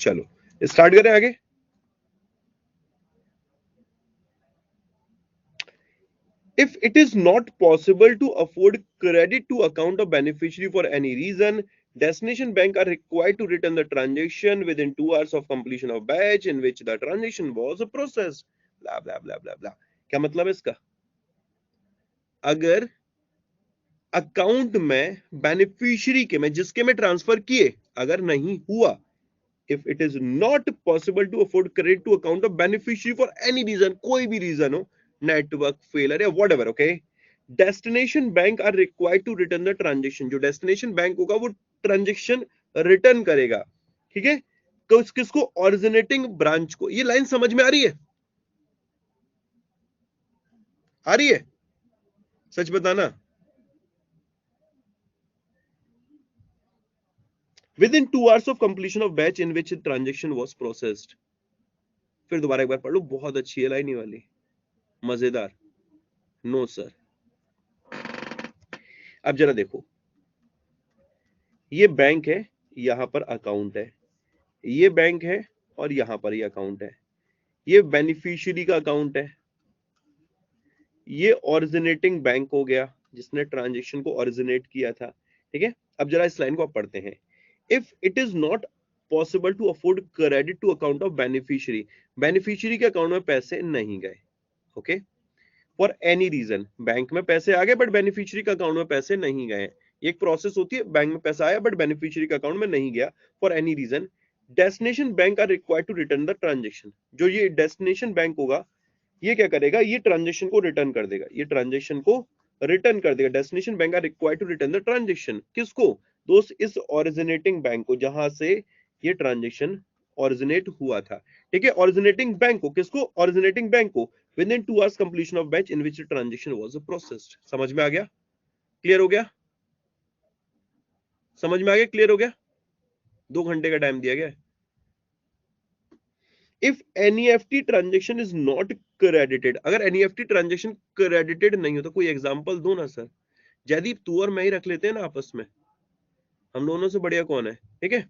चलो स्टार्ट करें आगे। If it is not possible to afford credit to account of beneficiary for any reason, destination bank are required to return the transaction within 2 hours of completion of batch in which the transaction was processed. Blah blah blah blah blah. क्या मतलब है इसका? अगर account में beneficiary के में जिसके में ट्रांसफर किए अगर नहीं हुआ, if it is not possible to afford credit to account of beneficiary for any reason, कोई भी रीजन हो, नेटवर्क फेलर या whatever, okay, destination bank are required to return the transaction। जो destination बैंक होगा वो ट्रांजेक्शन रिटर्न करेगा, ठीक है? तो किसको? ऑरिजिनेटिंग ब्रांच को। ये लाइन समझ में आ रही है? आ रही है? सच बताना। Within 2 hours of completion of batch in which transaction was processed। फिर दोबारा एक बार पढ़ लो, बहुत अच्छी है लाइन ये वाली, मजेदार। No sir. अब जरा देखो, ये बैंक है, यहां पर अकाउंट है, ये बैंक है और यहां पर ये अकाउंट है, ये बेनिफिशियरी का अकाउंट है, ये ओरिजिनेटिंग बैंक हो गया जिसने ट्रांजेक्शन को ओरिजिनेट किया था, ठीक है। अब जरा इस लाइन को आप पढ़ते हैं। If it is not possible to afford credit to account of beneficiary, beneficiary के अकाउंट में पैसे नहीं गए, okay, for any reason, bank में पैसे आ गए बट बेनिफिशियरी के अकाउंट में पैसे नहीं गए। ये एक प्रोसेस होती है, बैंक में पैसा आया बट बेनिफिशियरी के अकाउंट में नहीं गया for any reason, destination bank are required to return the transaction. जो ये डेस्टिनेशन बैंक होगा ये क्या करेगा, ये ट्रांजेक्शन को रिटर्न कर देगा, ये ट्रांजेक्शन को रिटर्न कर देगा। Destination bank are required to return the transaction, किसको दोस्त, इस ओरिजिनेटिंग बैंक को जहां से ये ट्रांजेक्शन ओरिजिनेट हुआ था, ठीक है। ओरिजिनेटिंग बैंक को, किसको, ओरिजिनेटिंग बैंक को, with in 2 hours completion of batch in which transaction was processed. समझ में आ गया, क्लियर हो गया, समझ में आ गया, क्लियर हो गया। 2 घंटे का टाइम दिया गया। If NEFT transaction is not credited, अगर एनईएफटी ट्रांजेक्शन क्रेडिटेड नहीं हो तो कोई एग्जांपल दो ना सर। जयदीप तू और मैं ही रख लेते हैं ना आपस में, हम दोनों से बढ़िया कौन है, ठीक है।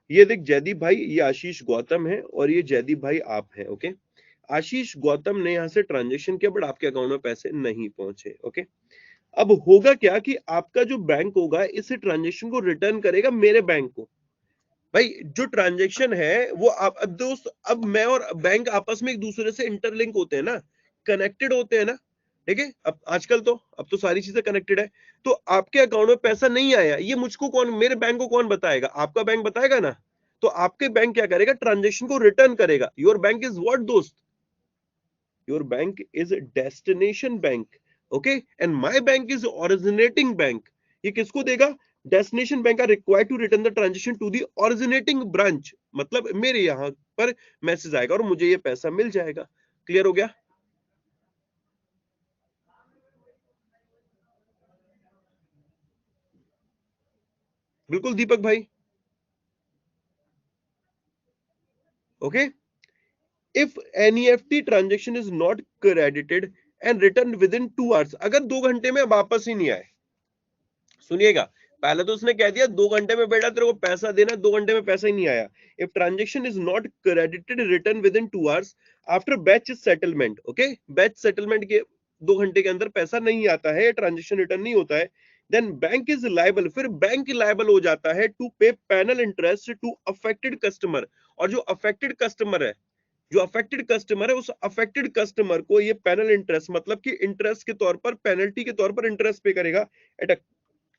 ये देख जयदीप भाई, ये आशीष गौतम है और ये जयदीप भाई आप है, ओके। आशीष गौतम ने यहां से ट्रांजेक्शन किया बट आपके अकाउंट में पैसे नहीं पहुंचे, ओके। अब होगा क्या कि आपका जो बैंक होगा इस ट्रांजेक्शन को रिटर्न करेगा मेरे बैंक को। भाई जो ट्रांजेक्शन है वो आप, अब दोस्त, अब मैं और बैंक आपस में एक दूसरे से इंटरलिंक होते हैं ना, कनेक्टेड होते हैं ना, ठीक है। अब आजकल तो, अब तो सारी चीजें कनेक्टेड है। तो आपके अकाउंट में पैसा नहीं आया, ये मुझको कौन, मेरे बैंक को कौन बताएगा, आपका बैंक बताएगा ना। तो आपके बैंक क्या करेगा, ट्रांजेक्शन को रिटर्न करेगा। योर बैंक इज व्हाट दोस्त, your bank is destination bank, okay, and my bank is originating bank. ये किसको देगा, destination bank are required to return the transaction to the originating branch, मतलब मेरे यहां पर मैसेज आएगा और मुझे ये पैसा मिल जाएगा। क्लियर हो गया। बिल्कुल दीपक भाई, okay. If NEFT transaction is not credited and return with in 2 hours, अगर 2 घंटे में वापस ही नहीं आए, सुनिएगा, पहले तो उसने कह दिया 2 घंटे में बेटा तेरे को पैसा देना, 2 घंटे में पैसा ही नहीं आया। If transaction is not credited return with in 2 hours after batch settlement, okay, batch settlement के 2 घंटे के अंदर पैसा नहीं आता है, ट्रांजेक्शन रिटर्न नहीं होता है, देन बैंक इज लायबल, फिर बैंक लायबल हो जाता है to pay penal interest to affected customer. और जो अफेक्टेड कस्टमर है, जो अफेक्टेड कस्टमर है, उस अफेक्टेड कस्टमर को ये पैनल इंटरेस्ट, मतलब कि इंटरेस्ट के तौर पर, पेनल्टी के तौर पर इंटरेस्ट पे करेगा at a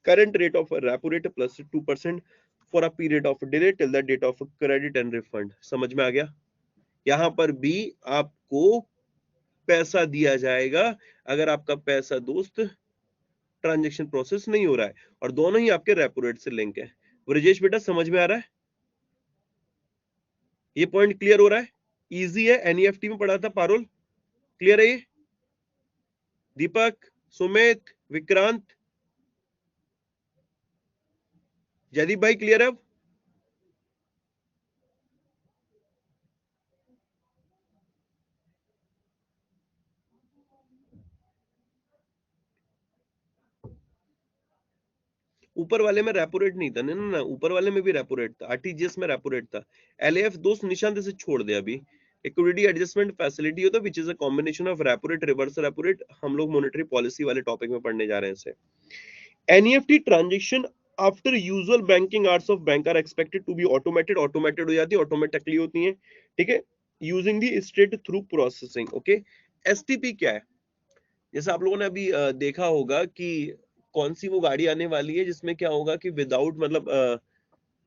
current rate of repo rate plus 2% for a period of delay till the date of credit and refund। समझ में आ गया। यहां पर भी आपको पैसा दिया जाएगा अगर आपका पैसा दोस्त ट्रांजैक्शन प्रोसेस नहीं हो रहा है, और दोनों ही आपके रेपो रेट से लिंक है। ब्रजेश बेटा समझ में आ रहा है, ये पॉइंट क्लियर हो रहा है, इजी है, एनईएफटी में पढ़ा था पारुल, क्लियर है ये। दीपक, सुमित, विक्रांत, जयदीप भाई क्लियर है अब। ऊपर वाले में रेपो रेट नहीं था ना, ना ऊपर वाले में भी रेपो रेट था, आरटीजीएस में रेपो रेट था। एलएफ दोस्त निशांत से छोड़ दे अभी। लिक्विडिटी एडजस्टमेंट फैसिलिटी होता है which is a combination of repo rate, reverse repo rate, हम लोग मॉनेटरी पॉलिसी वाले टॉपिक में पढ़ने जा रहे हैं इसे। NEFT transaction after usual banking hours of bank are expected to be automated, automated हो जाती है, ऑटोमेटिकली होती है, ठीक है, using the straight through processing, okay. STP क्या है, जैसे आप लोगों ने अभी देखा होगा कि कौन सी वो गाड़ी आने वाली है जिसमें क्या होगा कि विदाउट, मतलब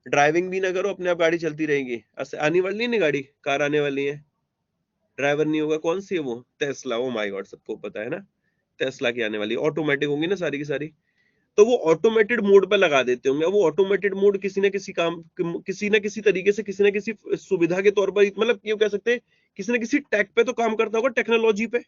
ड्राइविंग भी ना करो, अपने आप गाड़ी चलती रहेगी। आने वाली नहीं गाड़ी, कार आने वाली है, ड्राइवर नहीं होगा, कौन सी है वो, टेस्ला, ओ माय गॉड, सबको पता है ना, टेस्ला की आने वाली, ऑटोमेटिक होंगी ना सारी की सारी। तो वो ऑटोमेटेड मोड पे लगा देते होंगे। वो ऑटोमेटेड मोड किसी ना किसी काम, किसी ना किसी तरीके से, किसी ना किसी सुविधा के तौर पर, मतलब ये कह सकते हैं किसी ना किसी टेक पे तो काम करता होगा, टेक्नोलॉजी पे।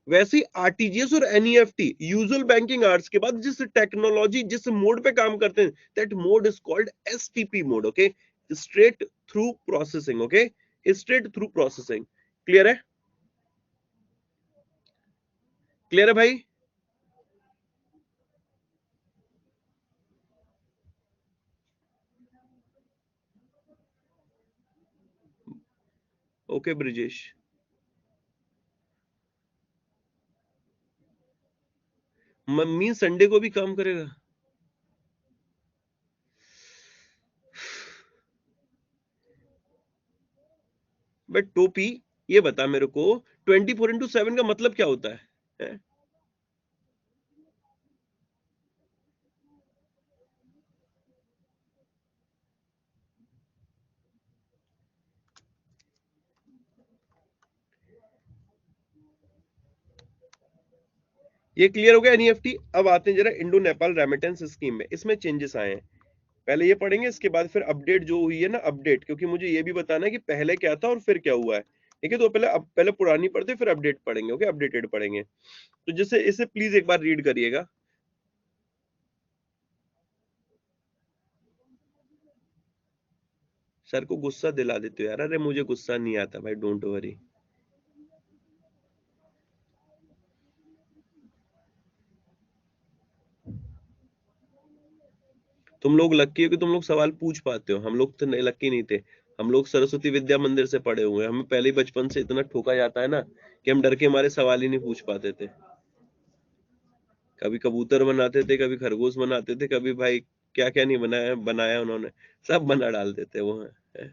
वैसे ही आरटीजीएस और एनईएफटी यूजुअल बैंकिंग आवर्स के बाद जिस टेक्नोलॉजी जिस मोड पे काम करते हैं, that mode is called STP mode, okay, straight through processing, okay, straight through processing. Clear है? क्लियर है भाई? ओके ब्रिजेश, मम्मी संडे को भी काम करेगा? बट टोपी, ये बता मेरे को 24/7 का मतलब क्या होता है? ये क्लियर हो गया एनईएफटी। अब आते हैं जरा इंडो नेपाल रेमिटेंस स्कीम में, इसमें चेंजेस आए हैं। पहले ये पढ़ेंगे, इसके बाद फिर अपडेट जो हुई है ना, अपडेट, क्योंकि मुझे ये भी बताना है कि पहले क्या था और फिर क्या हुआ है। ठीक है, तो पहले पुरानी पढ़ते फिर अपडेट पढ़ेंगे, ओके, अपडेटेड पढ़ेंगे। तो जैसे इसे प्लीज एक बार रीड करिएगा। सर को गुस्सा दिला देते हो यार। अरे मुझे गुस्सा नहीं आता भाई, डोंट वरी। तुम लोग लक्की हो कि तुम लोग सवाल पूछ पाते हो, हम लोग तो लक्की नहीं थे। हम लोग सरस्वती विद्या मंदिर से पढ़े हुए हैं, हमें पहले ही बचपन से इतना ठोका जाता है ना कि हम डर के हमारे सवाल ही नहीं पूछ पाते थे। कभी कबूतर बनाते थे, कभी खरगोश बनाते थे, कभी भाई क्या क्या नहीं बनाया बनाया उन्होंने, सब बना डालते थे वो है।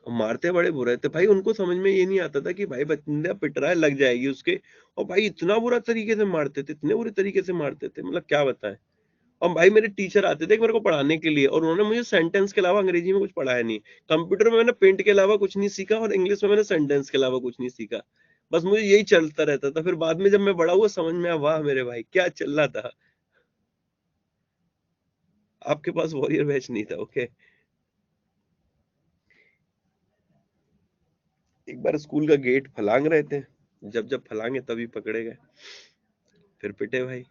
मारते बड़े बुरे थे भाई, उनको समझ में ये नहीं आता था कि भाई बंदा पिट रहा है, लग जाएगी उसके। और भाई इतना बुरा तरीके से मारते थे, इतने बुरे तरीके से मारते थे, मतलब क्या बताएं। और भाई मेरे टीचर आते थे मेरे को पढ़ाने के लिए, और उन्होंने मुझे सेंटेंस के अलावा अंग्रेजी में कुछ पढ़ाया नहीं। कंप्यूटर में मैंने पेंट के अलावा कुछ नहीं सीखा, और इंग्लिश में मैंने सेंटेंस के अलावा कुछ नहीं सीखा। बस मुझे यही चलता रहता था। फिर बाद में जब मैं बड़ा हुआ समझ में आया, वाह मेरे भाई क्या चल रहा था। आपके पास वॉरियर बैच नहीं था, ओके। एक बार स्कूल का गेट फलांग रहे थे, जब जब फलांगे तभी पकड़े गए, फिर पिटे भाई।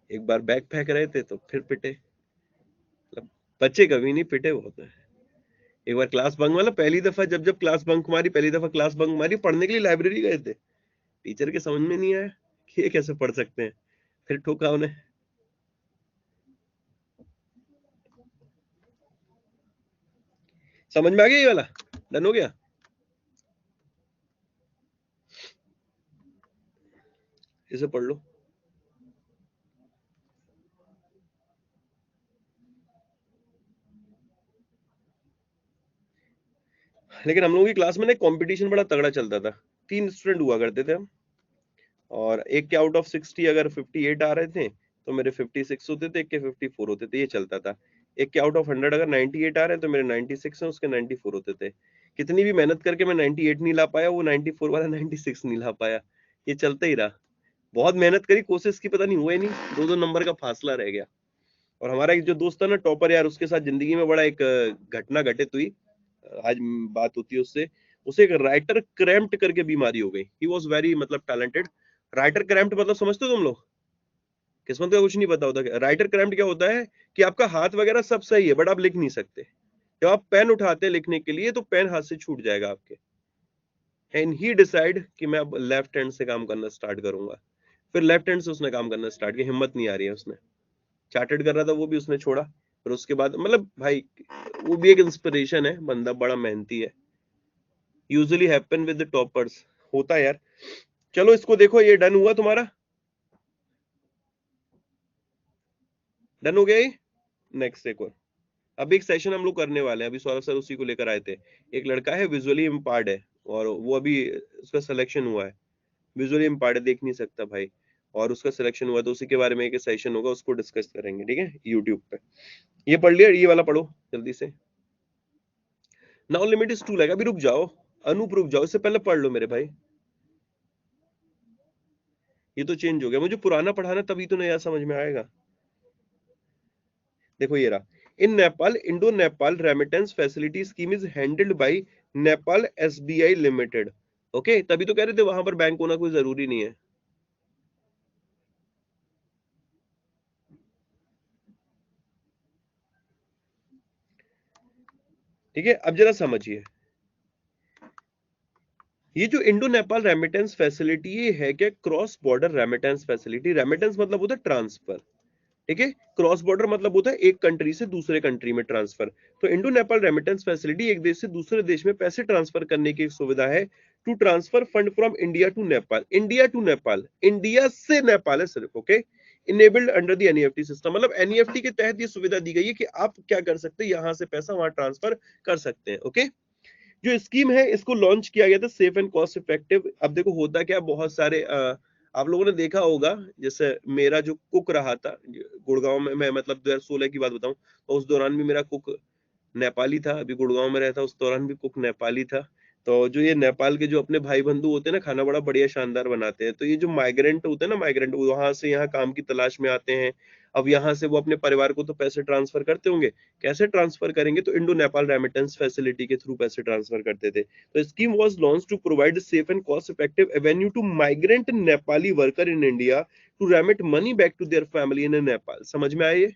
एक बार बैग फेंक रहे थे तो फिर पिटे। मतलब बच्चे कभी नहीं पिटे, बहुत है। एक बार क्लास बंक, मतलब पहली दफा जब जब क्लास बंक मारी, पहली दफा क्लास बंक मारी, पढ़ने के लिए लाइब्रेरी गए थे। टीचर के समझ में नहीं आया कि ये कैसे पढ़ सकते हैं, फिर ठोका उन्हें। समझ में आ गया ये वाला? डन हो गया? इसे पढ़ लो। लेकिन हम लोगों की क्लास में ना कंपटीशन बड़ा तगड़ा चलता था। 3 स्टूडेंट हुआ करते थे हम, और एक के आउट ऑफ 60 अगर 58 आ रहे थे तो मेरे 56 होते थे, एक के 54 होते थे, ये चलता था। एक के आउट ऑफ 100 अगर 98 आ रहे हैं तो मेरे 96 हैं, उसके 94 होते थे। कितनी भी मेहनत करके मैं 98 नहीं ला पाया, वो 94 वाला 96 नहीं ला पाया, ये चलता ही रहा। बहुत मेहनत करी, कोशिश की, पता नहीं हुआ ही नहीं, 2-2 नंबर का फासला रह गया। और हमारा एक जो दोस्त था ना टॉपर यार, उसके साथ जिंदगी में बड़ा एक घटना घटित हुई। आज बात होती है उससे। उसे एक राइटर क्रैम्प्ट करके बीमारी हो गई। ही वाज वेरी मतलब टैलेंटेड। राइटर क्रैम्प्ट मतलब समझते हो तुम लोग? किस्मत का कुछ नहीं पता होता। राइटर क्रैम्प्ट क्या होता है कि आपका हाथ वगैरह सब सही है, बट आप लिख नहीं सकते। जब आप पेन उठाते हैं लिखने के लिए तो पेन हाथ से छूट जाएगा आपके। एंड ही डिसाइड कि मैं अब लेफ्ट हैंड से काम करना स्टार्ट करूंगा। फिर लेफ्ट हैंड से उसने काम करना स्टार्ट किया, हिम्मत नहीं आ रही है उसने। चार्टेड कर रहा था वो भी उसने छोड़ा। फिर उसके बाद मतलब भाई, वो भी एक इंस्पिरेशन है, बंदा बड़ा मेहनती है। Usually happen with the toppers, होता है यार। चलो इसको देखो, ये डन हुआ तुम्हारा? डन हो गया ये? नेक्स्ट एक और। अब एक सेशन हम लोग करने वाले हैं, अभी सौरभ सर उसी को लेकर आए थे। एक लड़का है विजुअली इम्पायर्ड है, और वो अभी उसका सिलेक्शन हुआ है। विजुअली इम्पायर्ड है, देख नहीं सकता भाई, और उसका सिलेक्शन हुआ, तो उसी के बारे में एक सेशन होगा, उसको डिस्कस करेंगे, ठीक है, यूट्यूब पे। ये पढ़ लिया, ये वाला पढ़ो जल्दी से। Now limit is 2 lakh. अभी रुक जाओ, अनूप रुक जाओ, इससे पहले पढ़ लो मेरे भाई। ये तो चेंज हो गया, मुझे पुराना पढ़ाना तभी तो नया समझ में आएगा। देखो ये रहा। In Nepal, Indo Nepal remittance facility scheme is handled by Nepal SBI limited. Okay, तभी तो कह रहे थे वहां पर बैंक होना कोई जरूरी नहीं है। ठीक है, अब जरा समझिए, ये जो इंडो नेपाल रेमिटेंस फैसिलिटी ये है क्या? Cross border remittance facility. Remittance मतलब होता है ट्रांसफर, ठीक है। क्रॉस बॉर्डर मतलब होता है एक कंट्री से दूसरे कंट्री में ट्रांसफर। तो इंडो नेपाल रेमिटेंस फैसिलिटी एक देश से दूसरे देश में पैसे ट्रांसफर करने की एक सुविधा है। To transfer fund from India to Nepal, India to Nepal, India से नेपाल है सिर्फ, okay. Enabled under the NEFT system, मतलब एनईएफटी के तहत ये सुविधा दी गई है कि आप क्या कर सकते हैं, यहां से पैसा वहां ट्रांसफर कर सकते हैं, ओके। जो स्कीम है इसको लॉन्च किया गया था सेफ एंड कॉस्ट इफेक्टिव। अब देखो होता क्या, बहुत सारे आप लोगों ने देखा होगा, जैसे मेरा जो कुक रहा था गुड़गांव में, मैं मतलब 2016 की बात बताऊं तो उस दौरान भी मेरा कुक नेपाली था। अभी गुड़गांव में रहता, उस दौरान भी कुक नेपाली था। तो जो ये नेपाल के जो अपने भाई बंधु होते हैं ना, खाना बड़ा बढ़िया शानदार बनाते हैं। तो ये जो माइग्रेंट होते हैं ना, माइग्रेंट वहां से यहाँ काम की तलाश में आते हैं। अब यहाँ से वो अपने परिवार को तो पैसे ट्रांसफर करते होंगे, कैसे ट्रांसफर करेंगे? तो इंडो नेपाल रेमिटेंस फैसिलिटी के थ्रू पैसे ट्रांसफर करते थे। तो scheme was launch to provide safe and cost effective avenue to migrant Nepali worker in India to remit money back to their family in Nepal. समझ में आया ये?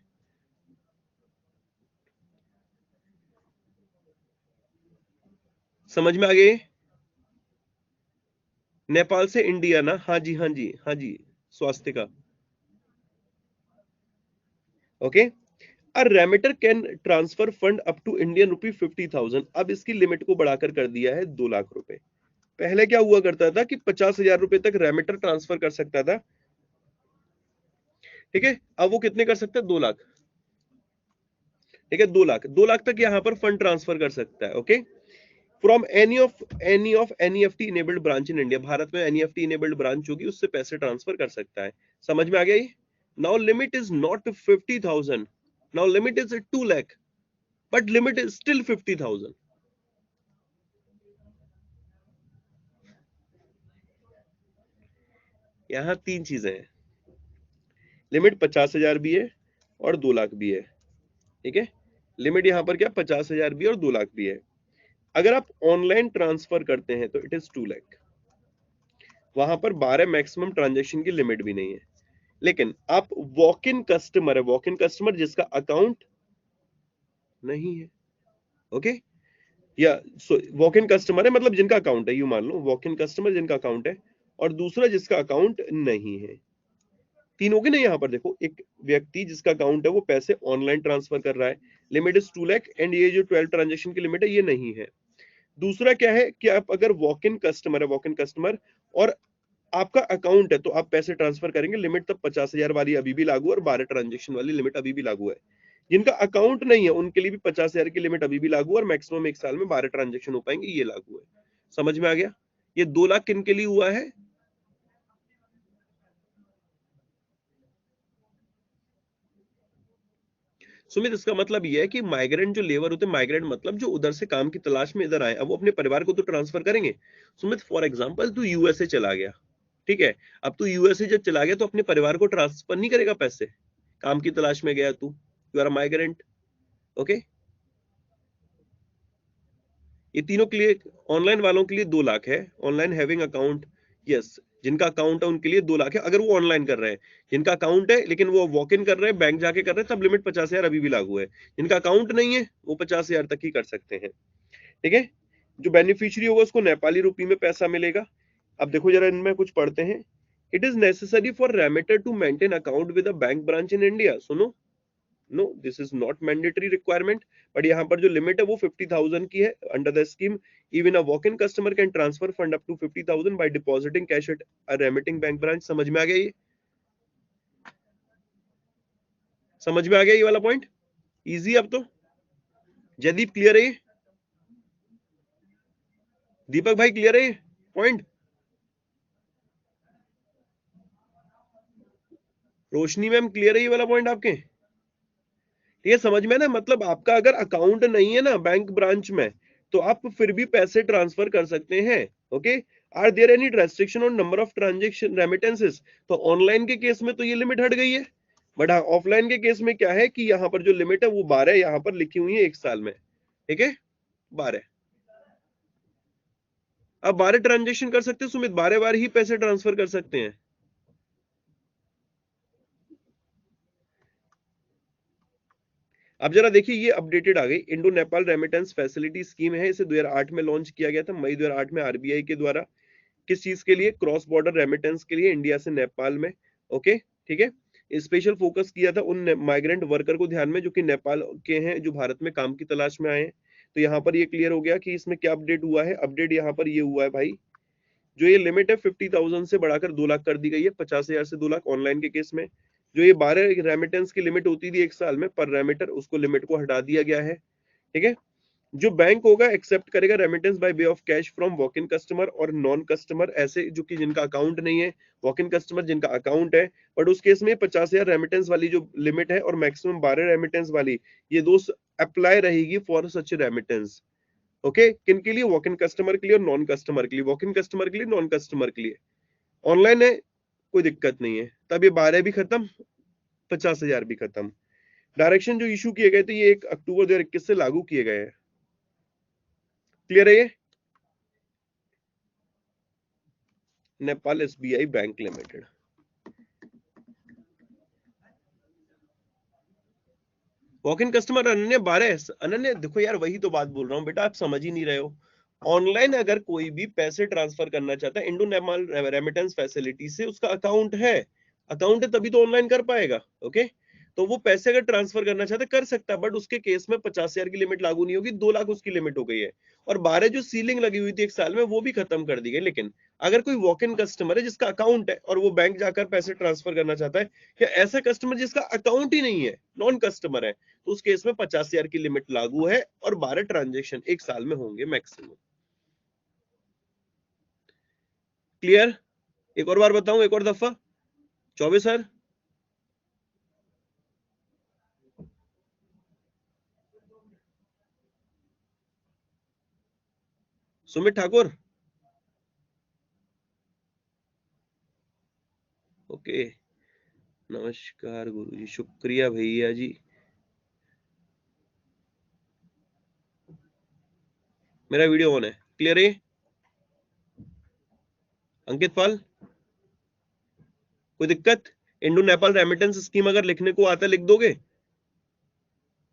समझ में आ गए? नेपाल से इंडिया ना, हाँ जी हाँ जी हाँ जी, स्वास्थ्य का, okay. A remitter can transfer fund up to Indian rupee 50,000। अब इसकी लिमिट को बढ़ाकर कर दिया है 2 लाख रुपए। पहले क्या हुआ करता था कि 50,000 रुपए तक रेमिटर ट्रांसफर कर सकता था, ठीक है। अब वो कितने कर सकता है? 2 लाख, ठीक है। 2 लाख तक यहां पर फंड ट्रांसफर कर सकता है, okay. From any of NEFT enabled branch in India, Bharat में एनईएफटी इनेबल्ड ब्रांच होगी उससे पैसे ट्रांसफर कर सकता है। समझ में आ गया ये? Now limit is not 50,000, now limit is 2 lakh, but limit is still 50,000। यहां 3 चीजें हैं, लिमिट 50,000 भी है और 2 लाख भी है, ठीक है। लिमिट यहां पर क्या, 50,000 भी और 2 लाख भी है। अगर आप ऑनलाइन ट्रांसफर करते हैं तो इट इज 2 लाख, वहां पर 12 मैक्सिमम ट्रांजेक्शन की लिमिट भी नहीं है। लेकिन आप वॉक इन कस्टमर है, वॉक इन कस्टमर जिसका अकाउंट नहीं है, ओके। या वॉक इन कस्टमर है मतलब जिनका अकाउंट है, यू मान लो वॉक इन कस्टमर जिनका अकाउंट है, और दूसरा जिसका अकाउंट नहीं है। तीन हो गए ना यहाँ पर। देखो, एक व्यक्ति जिसका अकाउंट है वो पैसे ऑनलाइन ट्रांसफर कर रहा है, लिमिट इज 2 लाख, एंड ये जो 12 ट्रांजेक्शन की लिमिट है ये नहीं है। दूसरा क्या है कि आप अगर वॉक इन कस्टमर है, वॉक इन कस्टमर, और आपका अकाउंट है तो आप पैसे ट्रांसफर करेंगे, लिमिट तब 50,000 वाली अभी भी लागू है और 12 ट्रांजेक्शन वाली लिमिट अभी भी लागू है। जिनका अकाउंट नहीं है उनके लिए भी 50,000 की लिमिट अभी भी लागू है और मैक्सिमम एक साल में 12 ट्रांजेक्शन हो पाएंगे, ये लागू है। समझ में आ गया? ये 2 लाख किन के लिए हुआ है? सुमित, इसका मतलब यह है कि माइग्रेंट जो लेबर होते हैं, माइग्रेंट मतलब जो उधर से काम की तलाश में इधर आए, अब वो अपने परिवार को तो ट्रांसफर करेंगे। सुमित, फॉर एग्जांपल तू यूएसए चला गया, ठीक है। अब तू यूएसए जब चला गया तो अपने परिवार को ट्रांसफर नहीं करेगा पैसे, काम की तलाश में गया तू, यू आर माइग्रेंट, ओके। ये तीनों के लिए, ऑनलाइन वालों के लिए 2 लाख है, ऑनलाइन हैविंग अकाउंट, यस, जिनका अकाउंट है उनके लिए 2 लाख है अगर वो ऑनलाइन कर रहे हैं। जिनका अकाउंट है लेकिन वो वॉक इन कर रहे हैं, बैंक जाके कर रहे हैं, तब लिमिट 50,000 अभी भी लागू है। जिनका अकाउंट नहीं है वो 50,000 तक ही कर सकते हैं, ठीक है। जो बेनिफिशियरी होगा उसको नेपाली रुपी में पैसा मिलेगा। अब देखो जरा इनमें कुछ पढ़ते हैं। It is necessary for remitter to maintain account with a bank branch in India. सुनो, no this is not mandatory requirement, but यहाँ पर जो लिमिट है वो 50,000 की है। Under the scheme even a walk in customer can transfer fund up to 50,000 by depositing cash at a remitting bank branch. समझ में आ गया ये? समझ में आ गया ये वाला पॉइंट? इजी अब तो। जयदीप क्लियर है ये? दीपक भाई क्लियर है ये पॉइंट? रोशनी मैम क्लियर है ये वाला पॉइंट आपके? ये समझ में ना, मतलब आपका अगर अकाउंट नहीं है ना बैंक ब्रांच में तो आप फिर भी पैसे ट्रांसफर कर सकते हैं, okay. Are there any restriction on number of transaction remittances? तो ऑनलाइन के केस में तो ये लिमिट हट गई है, बट हाँ ऑफलाइन के केस में क्या है कि यहाँ पर जो लिमिट है वो 12 यहाँ पर लिखी हुई है एक साल में, ठीक है, 12। आप 12 ट्रांजेक्शन कर सकते हैं सुमित, 12 बार ही पैसे ट्रांसफर कर सकते हैं। अब जरा देखिए, ये अपडेटेड आ गई, Indo Nepal remittance facility scheme है, इसे 2008 में लॉन्च किया गया था, मई 2008 में आरबीआई के द्वारा। किस चीज के लिए? क्रॉस बॉर्डर रेमिटेंस के लिए, इंडिया से नेपाल में। ओके, ठीक है। स्पेशल फोकस किया था उन माइग्रेंट वर्कर को ध्यान में जो कि नेपाल के हैं, जो भारत में काम की तलाश में आए हैं। तो यहाँ पर ये क्लियर हो गया कि इसमें क्या अपडेट हुआ है। अपडेट यहाँ पर ये हुआ है भाई, जो ये लिमिट है 50,000 से बढ़ाकर 2 लाख कर दी गई है, 50,000 से 2 लाख ऑनलाइन के केस में। जो ये 12 रेमिटेंस की लिमिट होती थी एक साल में पर रेमिटर, उसको लिमिट को हटा दिया गया है, ठीक है। जो बैंक होगा एक्सेप्ट करेगा remittance by way of cash from walk in customer और नॉन कस्टमर, ऐसे जो कि जिनका अकाउंट नहीं है, वॉक इन कस्टमर जिनका अकाउंट है। बट उस केस में 50,000 रेमिटेंस वाली जो लिमिट है और मैक्सिमम 12 रेमिटेंस वाली, ये दो अप्लाई रहेगी फॉर सच रेमिटेंस। ओके, किन के लिए? वॉक इन कस्टमर के लिए और नॉन कस्टमर के लिए। वॉक इन कस्टमर के लिए, नॉन कस्टमर के लिए। ऑनलाइन है कोई दिक्कत नहीं है। तब ये 12 भी खत्म, 50,000 भी खत्म। डायरेक्शन जो इशू किए गए थे ये 1 अक्टूबर 2021 से लागू किए गए हैं। क्लियर है ये? Nepal SBI bank limited. Walk in customer अनन्य 12। अनन्य देखो यार, वही तो बात बोल रहा हूँ बेटा, आप समझ ही नहीं रहे हो। ऑनलाइन अगर कोई भी पैसे ट्रांसफर करना चाहता है इंडो नेपाल रेमिटेंस फैसिलिटी से, उसका अकाउंट है, अकाउंट है तभी तो ऑनलाइन कर पाएगा। ओके, तो वो पैसे अगर ट्रांसफर करना चाहता है कर सकता है, बट उसके केस में 50,000 की लिमिट लागू नहीं होगी, 2 लाख उसकी लिमिट हो गई है। और 12 जो सीलिंग लगी हुई थी एक साल में, वो भी खत्म कर दी गई। लेकिन अगर कोई वॉक इन कस्टमर है जिसका अकाउंट है और वो बैंक जाकर पैसे ट्रांसफर करना चाहता है, या ऐसा कस्टमर जिसका अकाउंट ही नहीं है, नॉन कस्टमर है, तो उस केस में 50,000 की लिमिट लागू है और 12 ट्रांजेक्शन एक साल में होंगे मैक्सिमम। क्लियर? एक और बार बताऊं, एक और दफा? 24 सर। सुमित ठाकुर, ओके, नमस्कार गुरुजी, शुक्रिया भैया जी। मेरा वीडियो ऑन है, क्लियर है? अंकित पाल, कोई दिक्कत? इंडो नेपाल रेमिटेंस स्कीम अगर लिखने को आता है लिख दोगे?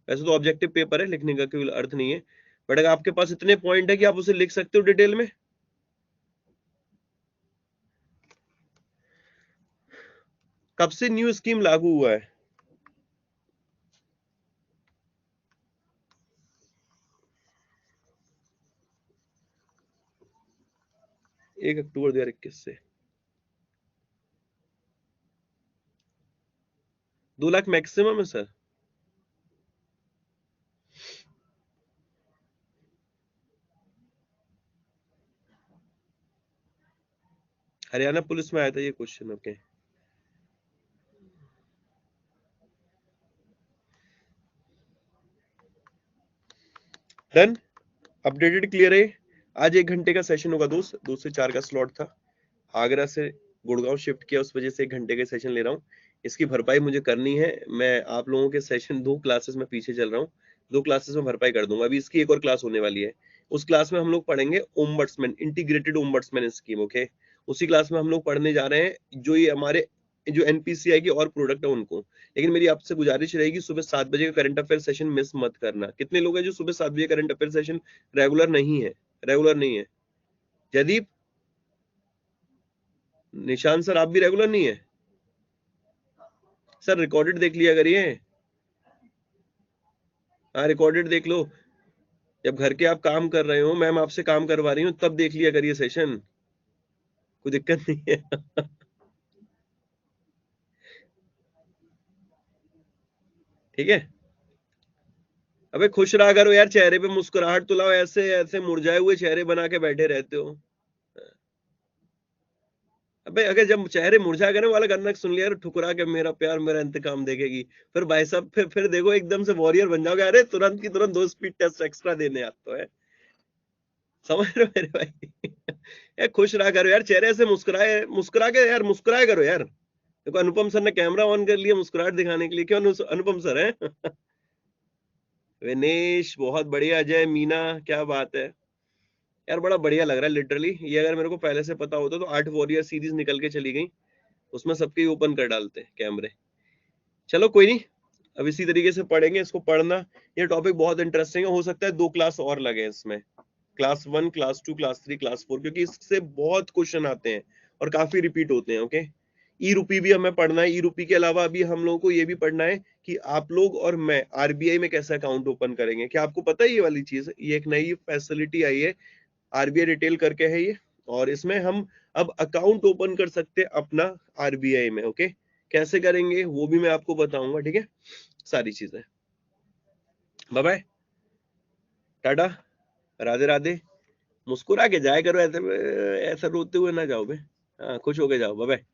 वैसे तो ऑब्जेक्टिव पेपर है, लिखने का कोई अर्थ नहीं है, बट अगर आपके पास इतने पॉइंट है कि आप उसे लिख सकते हो डिटेल में। कब से न्यू स्कीम लागू हुआ है? 1 अक्टूबर 2021 से। 2 लाख मैक्सिमम है सर। हरियाणा पुलिस में आया था ये question. Okay, done, updated, clear है। आज 1 घंटे का सेशन होगा दोस्त, 2 से 4 का स्लॉट था। आगरा से गुड़गांव शिफ्ट किया, उस वजह से 1 घंटे के सेशन ले रहा हूँ। इसकी भरपाई मुझे करनी है। मैं आप लोगों के सेशन 2 क्लासेस में पीछे चल रहा हूँ, 2 क्लासेस में भरपाई कर दूंगा। अभी इसकी एक और क्लास होने वाली है, उस क्लास में हम लोग पढ़ेंगे ombudsman, integrated ombudsman scheme. Okay, उसी क्लास में हम लोग पढ़ने जा रहे हैं जो ये हमारे जो एनपीसीआई के और प्रोडक्ट है उनको। लेकिन मेरी आपसे गुजारिश रहेगी, सुबह 7 बजे का करंट अफेयर सेशन मिस मत करना। कितने लोग हैं जो सुबह 7 बजे करंट अफेयर सेशन रेगुलर नहीं है? रेगुलर नहीं है? जयदीप, निशान सर, आप भी रेगुलर नहीं है? सर रिकॉर्डेड देख लिया करिए। हाँ, रिकॉर्डेड देख लो। जब घर के आप काम कर रहे हो, मैम आपसे काम करवा रही हूँ, तब देख लिया करिए सेशन, कोई दिक्कत नहीं है। ठीक है? अबे खुश रहा करो यार, चेहरे पे मुस्कुराहट तो लाओ, ऐसे ऐसे मुरझाए हुए चेहरे बना के बैठे रहते हो। अबे अगर जब चेहरे मुरझा गए ना, वाला गाना सुन लिया, ठुकरा के मेरा प्यार मेरा इंतकाम देखेगी, फिर भाई साहब फिर देखो एकदम से वॉरियर बन जाओगे। अरे तुरंत की तुरंत 2 स्पीड टेस्ट एक्स्ट्रा देने आता है। समझ रहे हो मेरे भाई? यार खुश रहा करो यार, चेहरे से मुस्कुराए, मुस्कुरा के यार मुस्कुराए करो यार। देखो अनुपम सर ने कैमरा ऑन कर लिया मुस्कुराहट दिखाने के लिए। क्यों अनुपम सर है? विनेश बहुत बढ़िया, अजय, मीना, क्या बात है। यार बड़ा बढ़िया लग रहा है लिटरली। ये अगर मेरे को पहले से पता होता तो 8 वॉरियर सीरीज निकल के चली गई, उसमें सबके ही ओपन कर डालते कैमरे। चलो कोई नहीं, अब इसी तरीके से पढ़ेंगे इसको। पढ़ना, ये टॉपिक बहुत इंटरेस्टिंग है, हो सकता है 2 क्लास और लगे इसमें, क्लास 1, क्लास 2, क्लास 3, क्लास 4, क्योंकि इससे बहुत क्वेश्चन आते हैं और काफी रिपीट होते हैं। ओके, ई रूपी भी हमें पढ़ना है। ई रूपी के अलावा अभी हम लोगों को ये भी पढ़ना है कि आप लोग और मैं आरबीआई में कैसे अकाउंट ओपन करेंगे। क्या आपको पता है ये वाली चीज? ये एक नई फैसिलिटी आई है, आरबीआई रिटेल करके है ये, और इसमें हम अब अकाउंट ओपन कर सकते हैं अपना आरबीआई में। ओके, कैसे करेंगे वो भी मैं आपको बताऊंगा, ठीक है, सारी चीजें। Bye bye, tata, Radhe Radhe. मुस्कुरा के जाया करो, ऐसे ऐसा रोते हुए ना जाओ बे। हाँ, खुश होके जाओ। Bye bye.